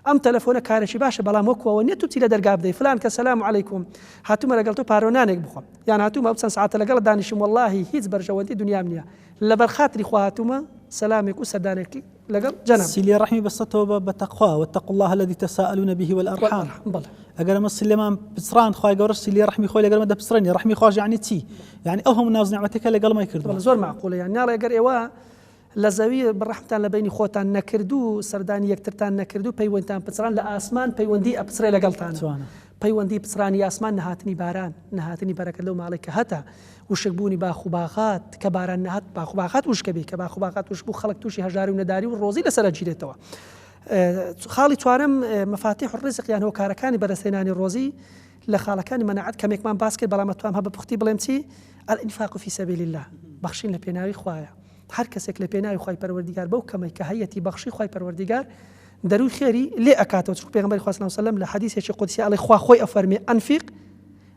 ئەم تەلەفۆنە کارێکی باشە بەڵام وەکوەوە نیە تو چی لە دەرگا بدەی فلان کە سەلام عەلەیکوم هاتوومە لەگەڵ تۆ پارۆنانێک بخۆم یان هاتوومە چەند ساعتە لەگەڵ دانیشم واللهی هیچ بەرژەوەندی دنیام نییە لەبەر خاتری خوا هاتوومە سەلامێک و سەردانێکی لەگەڵ جەناب سیلی ڕحمی بەستەوە بەتەقوا واتقوا الله الذي تساءلون به والأرحام ئەگەر ئەمە سلێمان پچڕان خوای گەورە سیلی ڕحمی خۆی لەگەڵمە دەپسڕێنی ڕحمی خۆش یعنی چی یعنی ئەو هەموو ناز نیعمەتەکە لەگەڵمای کردووە زۆر معقولە یان ناڵێ ئەگەر ئێوە لە زەوی بەڕەحمتان لە بینی خۆتان نەکردو سەردانی یەکترتان نەکردو پەیوەندتان پچڕان لە ئاسمان پەیوەندی ئەپسرێ لەگەڵتان پەیوەندی پچڕانی ئاسمان نەهاتنی باران نەهاتنی بەرەکەت لەو ماڵێک کە هەتا وشکبوونی باخوباغات کە باران نەهات باخوباغات وشکەبی کە باخوباغات وشبوو خەڵک تووشی هەژاری و نەداری و ڕۆزی لەسەر گیرێتەوە خاڵی چوارەم مەفاتیح الرزق یان هۆکارەکانی بەرەسێنانی ڕۆزی لە خاڵەکانی مەناعەت کەمێکمان باس کرد بەڵام ئەتوانم هە بە پوختی بڵێم چی الانفاق في سبيل الله بەخشین لە پێناوی خوایە هەر کەسێک لە پێناوی خوای پەروەردیگار بەو کەمەی کە هەیەتی بەخشی خوای پەروەردیگار دەروی خێری لێ ئەکاتەوە چونکە پێغەمبەری خوا صلی الله علیه و سلم لە حەدیثێکی قودسی ئەڵێ خوا خۆی ئەفەرمێ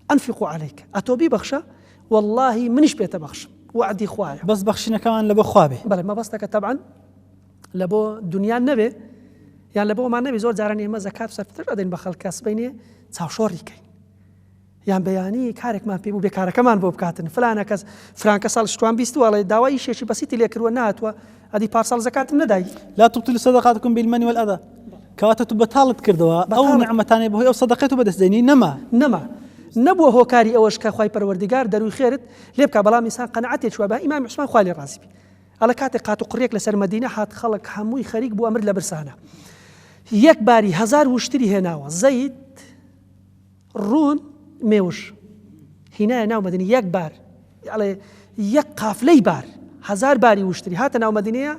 ئەنفقوا عەلەیک ئەتۆ بیبەخشە والله منیش پێتە بەخشم وعدی خوایە بەس بەخشینەکەمان لە بۆ خوا بێ بەڵێ مەبەستەکە تەبعاً لە بۆ دنیان نەبێ یان لە بۆمان نەبێ زۆر جاران ئێمە زەکات و سەرفتر ئەدەین بە خەڵک کەس بینێ چاوشۆڕی کەین یان بەیانی کارێکمان پێ بوو بێکارەکەمان بۆ بکاتن فلانە کەس فرانکە ساڵ شتوان بیستوە ئەڵێ داوای شێشی بەسیتی لێکردووە نهاتووە ئەدی پارسەڵ زەکاتم نەدای لا تبطلوا صدقاتكم بالمن والأذى کەواتە تو بەتاڵت کردەوە ئەو نیعمەتانەی بەهۆی ئەو سەدەقەت و بەدەستدێنی نەما نەبووە هۆکاری ئەوەش کە خوای پەروەردیگار دەروی خێرت لێ بکە بەڵام ئینسان قەنەعەتێک وە بە ئیمام عوسمان خوا لێ ڕازی بی ئەڵە کاتێک قات و قڕێک لەسەر مەدینە هات خەڵک هەمووی خەریک بوو ئەمرد لە برسانە یەک باری 1000 وشتری هێناوە زەید ڕوون مێوش هینایە ناو مەدینە یەک بار ئەڵێ یەک قافلەی بار 1000 باری وشتری هاتە ناو مەدینەیە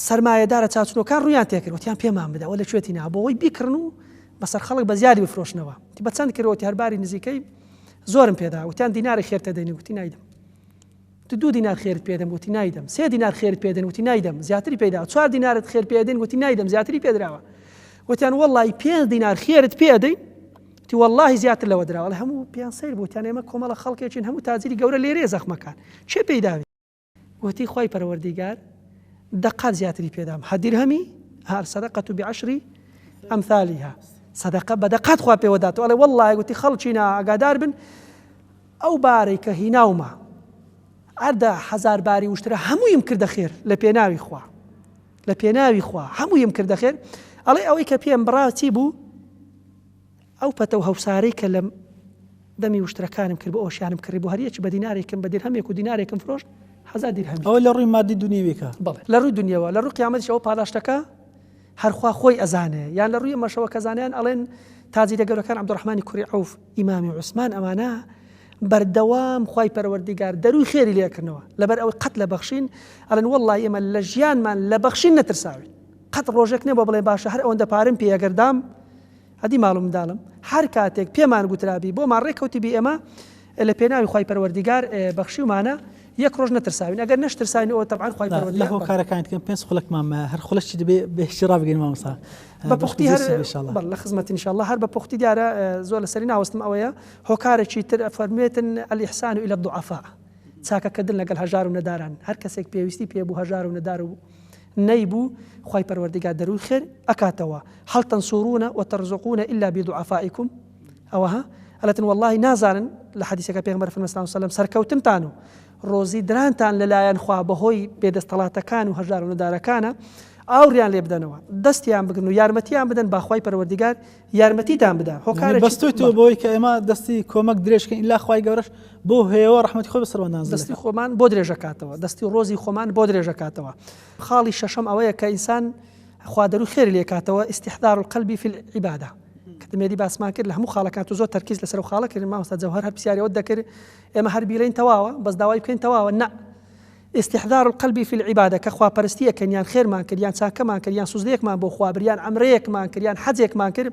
سەرمایەدارە چاچنۆکان ڕویان تێکرد وتیان پێمان بدە ئەوە لەکوێتی نا بۆ ئەوەی بیکڕن و بەسەر خەڵک بە زیادی بفرۆشنەوە تی بە چەند کردەوەتی هەرباری نزیکەی زۆرم پێدا وتیان دیناری خێرتە دەینی وتی نایدەم تو 2 دینار خێرت پێدەم وتی نایدەم 3 دینار خێرت پێدەن وتی نایدەم زیاتری پێدا 4 دینارت خێر پێدەن وتی نایدەم زیاتری پێدراوە وتیان وەڵڵی 5 دینار خێرت پێدەین تی والله زیاتر لەوە دراوە هەموو پیان سیر بوتیان ئێمە کۆمەڵە خەڵکێکین هەموو تاجری گەورە لێرێ زەخمەکان چێ پێداوی وتی خوای پەروەردیگار دقات زیاتری پێدام هەدیرهەمی هەر سەدەقەت ب10 ئەمثالها سەدەقە بە دقات خوا پێوەداتەوە ئەڵێ وەڵڵی گوتی خەڵکینا ئاگادار بن ئەو بارەی کە هیناومە ئەردا 1000 باری وشترە هەموویم کردە خێر لە پێناوی خوا هەموویم کردە خێر ئەڵێ ئەوەی کە پێم بڕا چی بوو ئەو پەتە و هەوسارەی کە لە دەمی وشترەکانم کرد بۆ ئەوشیانم کردی بۆ هەریەکی بە دینارێکم بە دیرهەمێک و دینارێکم فرۆشت 1000 دیرهەم ئەوە لە ڕووی مادی دنیویکە بەڵێ لە ڕووی دنیاوە لە ڕووی قیامەتیشەوە پاداشتەکە هەرخوا خۆی ئەزانێ یان لە ڕووی مەشەوە کەزانیان ئەڵێن تاجیرە گەورەکان عەبدوڕەحمانی کوڕی عەوف ئیمامی عوسمان ئەمانە بەردەوام خوای پەروەردیگار دەروی خێری لێکردنەوە لەبەر ئەوەی قەت لە بەخشین ئەڵێن وەڵڵی ئێمە لە ژیانمان لە بەخشین نەترساوین قەت ڕۆژێک نێ بۆ بڵێ باشە هەر ئەوەندە پارەم پێ ئەگەردام هەدی ماڵم منداڵم هەر کاتێک پێمان گوترابی بۆمان ڕێکەوتی بی ئێمە لە پێناوی خوای پەروەردیگار بەخشیومانە یەک ڕۆژ نەترساوین ئەگەر نەشترساوین ئەوە تەبعاً خوای پەروەردیگار لە هۆکارەکانتکەم 5 خولەکمانمە هەر خولەشی دەبێ بەهشتی ڕابگەین مامۆستا بە پوختی هەر لە خزمەت انشاءالله هەر بە پوختی دیارە زۆر لەسەری ناوەستم ئەوەیە هۆکارێکی تر فەرمێتن الإحسان إلى الضعفاء چاکەکردن لەگەڵ هەژار و نەداران هەر کەسێک پێویستی پێ بوو هەژار و نەدار و نەیبوو خوای پەروەردیگار دەروی خێر ئەکاتەوە هەڵ تەنسوڕون وتەرزقون إلا بضعفائكم ئەوەها ئەڵێتن والله نازانن لە حەدیثەکە پێغەمبەر فەرمووی صلی الله علیه و سلم سەرکەوتنتان و ڕۆزی درانتان لەلایەن خوا بەهۆی بێدەستەڵاتەکان و هەژار و نەدارەکانە ئاوریان لێ بدەنەوە دەستیان بگرن و یارمەتیان بدەن با خوای پەروەردیگار یارمەتیتان بدا هۆکارێکی بەستوی تۆ بۆی کە ئێمە دەستی کۆمەک درێژکەین ئیلا خوای گەورەش بۆ هەیەوە ڕەحمەتی خۆی بەسەرەوە دەستی خۆمان بۆ درێژەکاتەوە دەستی ڕۆزی خۆمان بۆ درێژەکاتەوە خاڵی شەشەم ئەوەیە کە ئینسان خوا دەروی خێر لێکاتەوە استحضار القلب في العبادة کەتمێری باسمان کرد لە هەموو خاڵەکان زۆر تەرکیز لەسەر خاڵە کردن مامۆستا جەوهەر هەر پرسیارەوە دەکرد ئێمە هەر بیرەین تەواوە بەس داوای بکەین تەواوە نە استحضار القلب في العبادة كخوا پرستية كنيان خير مان كريان ساكا مان كريان سوزديك مان بو خوا بريان عمريك مان كريان حجيك مان كر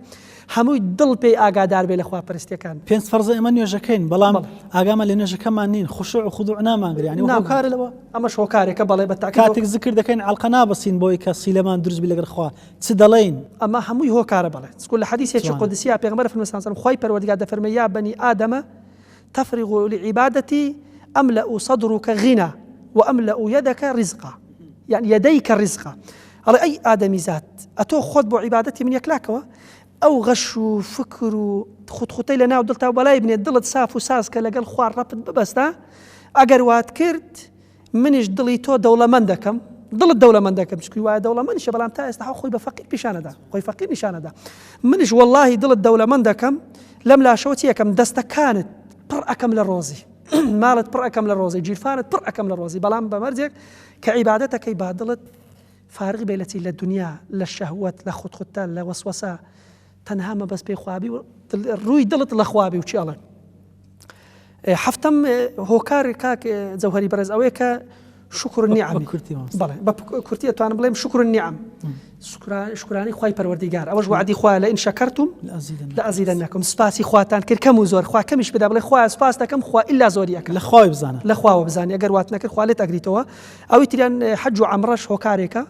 هموي دل بي آقادار بي لخوا پرستية كان بينس فرض إيمان يوجكين بلام آقاما لنجك مانين خشوع وخضوعنا مان يعني وهوكار لبا أمش هوكاري كبالي بالتأكيد كاتك ذكر دكين على القناة بسين بوي كسيلمان درز بلغر خوا تسدلين أما هموي هوكار بالي تقول حديث يتشي قدسية بيغمبر في المسلم خواي پروردگار دفرمي يا بني آدم تفرغوا لعبادتي أملأ صدرك غنى وأملأ يدك رزقا، يعني يديك رزقا. على أي آدمي ذات أتو خود بو عبادتي من يكلاكوا أو غش وفكر خطخطي لنا ودلتا وبلاي بني دلت صاف وساسك لقل خوار رابط ببستا أجر وات كرت منش دليتو دولة مندكم دڵت دەوڵەمەندەکەم چکوی وایە دەوڵەمەندیشە بەڵام تا ئێستا خۆی بە فەقیر پیشانەدا خۆی فەقیر نیشانەدا منیش وەڵڵاهی دڵت دەوڵەمەندەکەم لەم لاشەوە چی یەکەم دەستەکانت پڕ ئەەکەم لە ڕۆزی ماڵت پڕ ئەەکەم لە ڕۆزی جیرفانت پڕ ئەەکەم لە ڕۆزی بەڵام بەمەرجێک کە عیبادەتەکەی با دڵت فارغ بێ لەچی لە دنیا لە شەهوەت لە خودخودتە لە وەسوەسە تەنها مەبەست پێی خوابی و ڕووی دڵت لە خوابی و چی ئەڵێن حەفتەم هۆکار کاک جەوهەری بەرز ئەوەیە کە شكر النعم كرتي أتوان بلهم شكر النعم شكراني خواي پروردگار أوج وعدي خوا لئن شكرتم لأزيدنكم سپاسی خواتان كر كم وزور خوا كمش بدا بله خوا سپاس دكم خوا إلا زوريك لخوا بزانه لخوا بزانه أجر واتنا كر خوا لت أجريتوا أو تريان حج وعمرش هوكاريكا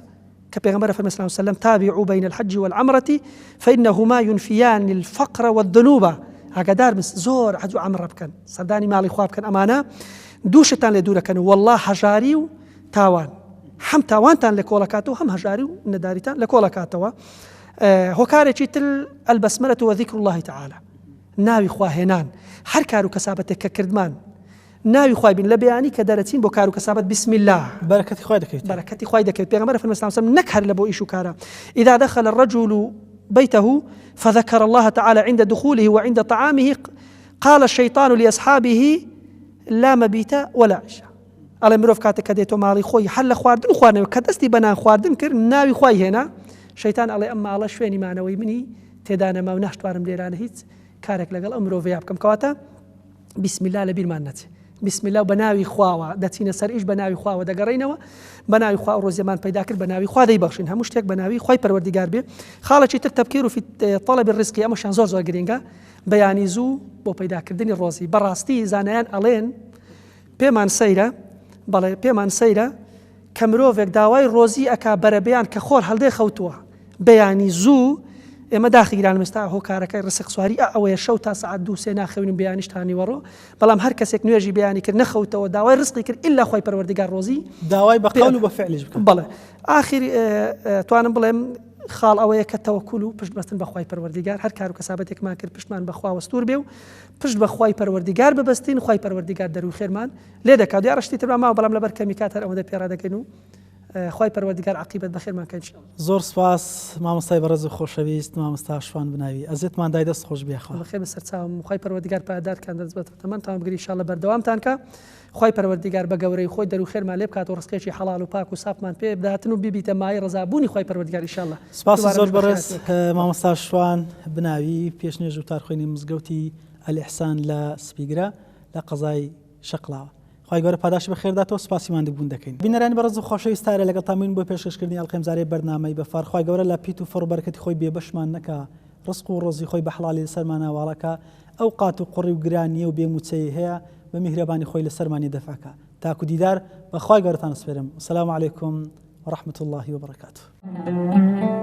كبيغمبر صلى الله عليه وسلم تابعوا بين الحج والعمرة فإنهما ينفيان الفقر والذنوب هكذا بس زور حج وعمرة بكن صداني مالي خواب كان أمانة دووشتان لێ دوورەکەن والله هەژاری و تاوان هەم تاوانتان لە کۆڵەکاتەوە هەم هەژاری و نەداریتان لە کۆڵەکاتەوە هۆکارێکی تر البەسمەلە وذیکر الله تعالى ناوی خواهێنان هەر کار و کەسابەتێک کە کردمان ناوی خوای بین لە بەیانی کە دەرەچین بۆ کار و کەسابەت بسم الله بەرەکەتی خوای دەکەوێت بەرەکەتی خوای دەکەوێت پێغەمبەر فەرمووی صلی الله علیه و سلم نەک هەر لە بۆ ئیش و کارە إذا دخل الرجل بيته فذكر الله تعالى عند دخوله وعند طعامه قال الشيطان لأصحابه لا مبيت ولا عشاء على مروف كاتك ديتو مالي خوي حل خواردن وخواردن كدستي بنان خواردن كر ناوي خوي هنا شيطان علي اما الله شويني معنوي مني تدانا ما ونحتوارم ليران هيت كارك لقل امرو فيابكم كواتا بسم الله لبير مانتي بسم الله بناوي خواوا داتينا سر ايش بناوي خواوا دقرينوا بناوي خوا روز زمان پیدا كر بناوي خوا دي بخشين همش تك بناوي خوي پروردگار بي خالتي تفكير في طلب الرزق اما شان زور گرينگا بياني زو بۆ پیدا کردنی ڕۆزی بەڕاستی زانایان ئەڵێن پێمان سەیرە کە مرۆڤێک داوای ڕۆزی ئەکا بەرەبەیان کە خۆر هەڵدێ خەوتووە بەیانی زوو ئێمە داخیگران مستا هۆکارەکەی ڕسق سواری ئەوەیە شەو تا سعات دوو سێ ناخەوێنین بەیانیشتانی وەڕۆ بەڵام هەر کەسێک نوێژی بەیانی کرد نەخەوتەوە داوای ڕزقی کرد ئیلا خۆی پەروەردگار ڕۆزی داوای بە قەول و بە فعلیش بکەن بەڵێ ئاخر توانم بڵێم خاڵ ئەوەیە کە تەوەکول و پشت بەستن بەخوای پەروەردگار هەر کار و کەسابەتێکمان کرد پشتمان بەخوا وەستور بێ و پشت بەخوای پەروەردگار ببەستین خوای پەروەردگار دەروی خێرمان لێ دەکات دیارە شتی تر ماوە بەڵام لەبەر کەمی کات هەر ئەوەندە پێڕا دەکەین و خوای پەروەردگار عاقبەت بەخێرمان کە زۆر سپاس مامۆستای بەڕێز و خۆشەویست مامۆستا شوان بناوی ئەزێتمان دای دەست خۆش بێخوا بەخێر بەسەر چاوم خوای پەروەردگار پادارکان دەست بەتەمان تامگری ئینشاءالله بەردەوامتان کە خوای پەروەردگار بە گەورەی خۆی دەرو خێرمان لێ بکات و ڕزقێکی حەڵال و پاک و سافمان پێ بداتن و بیبیتە مای ڕزابوونی خوای پەروەردگار ئینشاءالله سپاس زۆر بەڕێز مامۆستا شوان بناوی پێشنێژ و تارخوێنی مزگەوتی ئەلئیحسان لە سپیگرە لە قەزای شەقڵاوە خی گەورە پاداش بە خێرداتەوە سپاسیمان دەبوون دەکەین بینەرانی بەڕێز و خۆشەویستارە لەگەڵ تامین بۆ پێشکەشکردنی ئەڵقەمزارەی بەرنامەی بەفار خی گەورە لە پیت و فڕوبەرکەتی خۆی بێبەشمان نەکا ڕزق و ڕۆزی خۆی بە حەڵالی لەسەرمانەواڵەکە ئەو قات و قوڕی و گرانیە و بێموچەی هەیە بە میهرەبانی خۆی لەسەرمانی دەفەکە تاکو دیدار بەخوای گەورەتان سپێرم. السلام علیکم ورحمة الله وبركاته.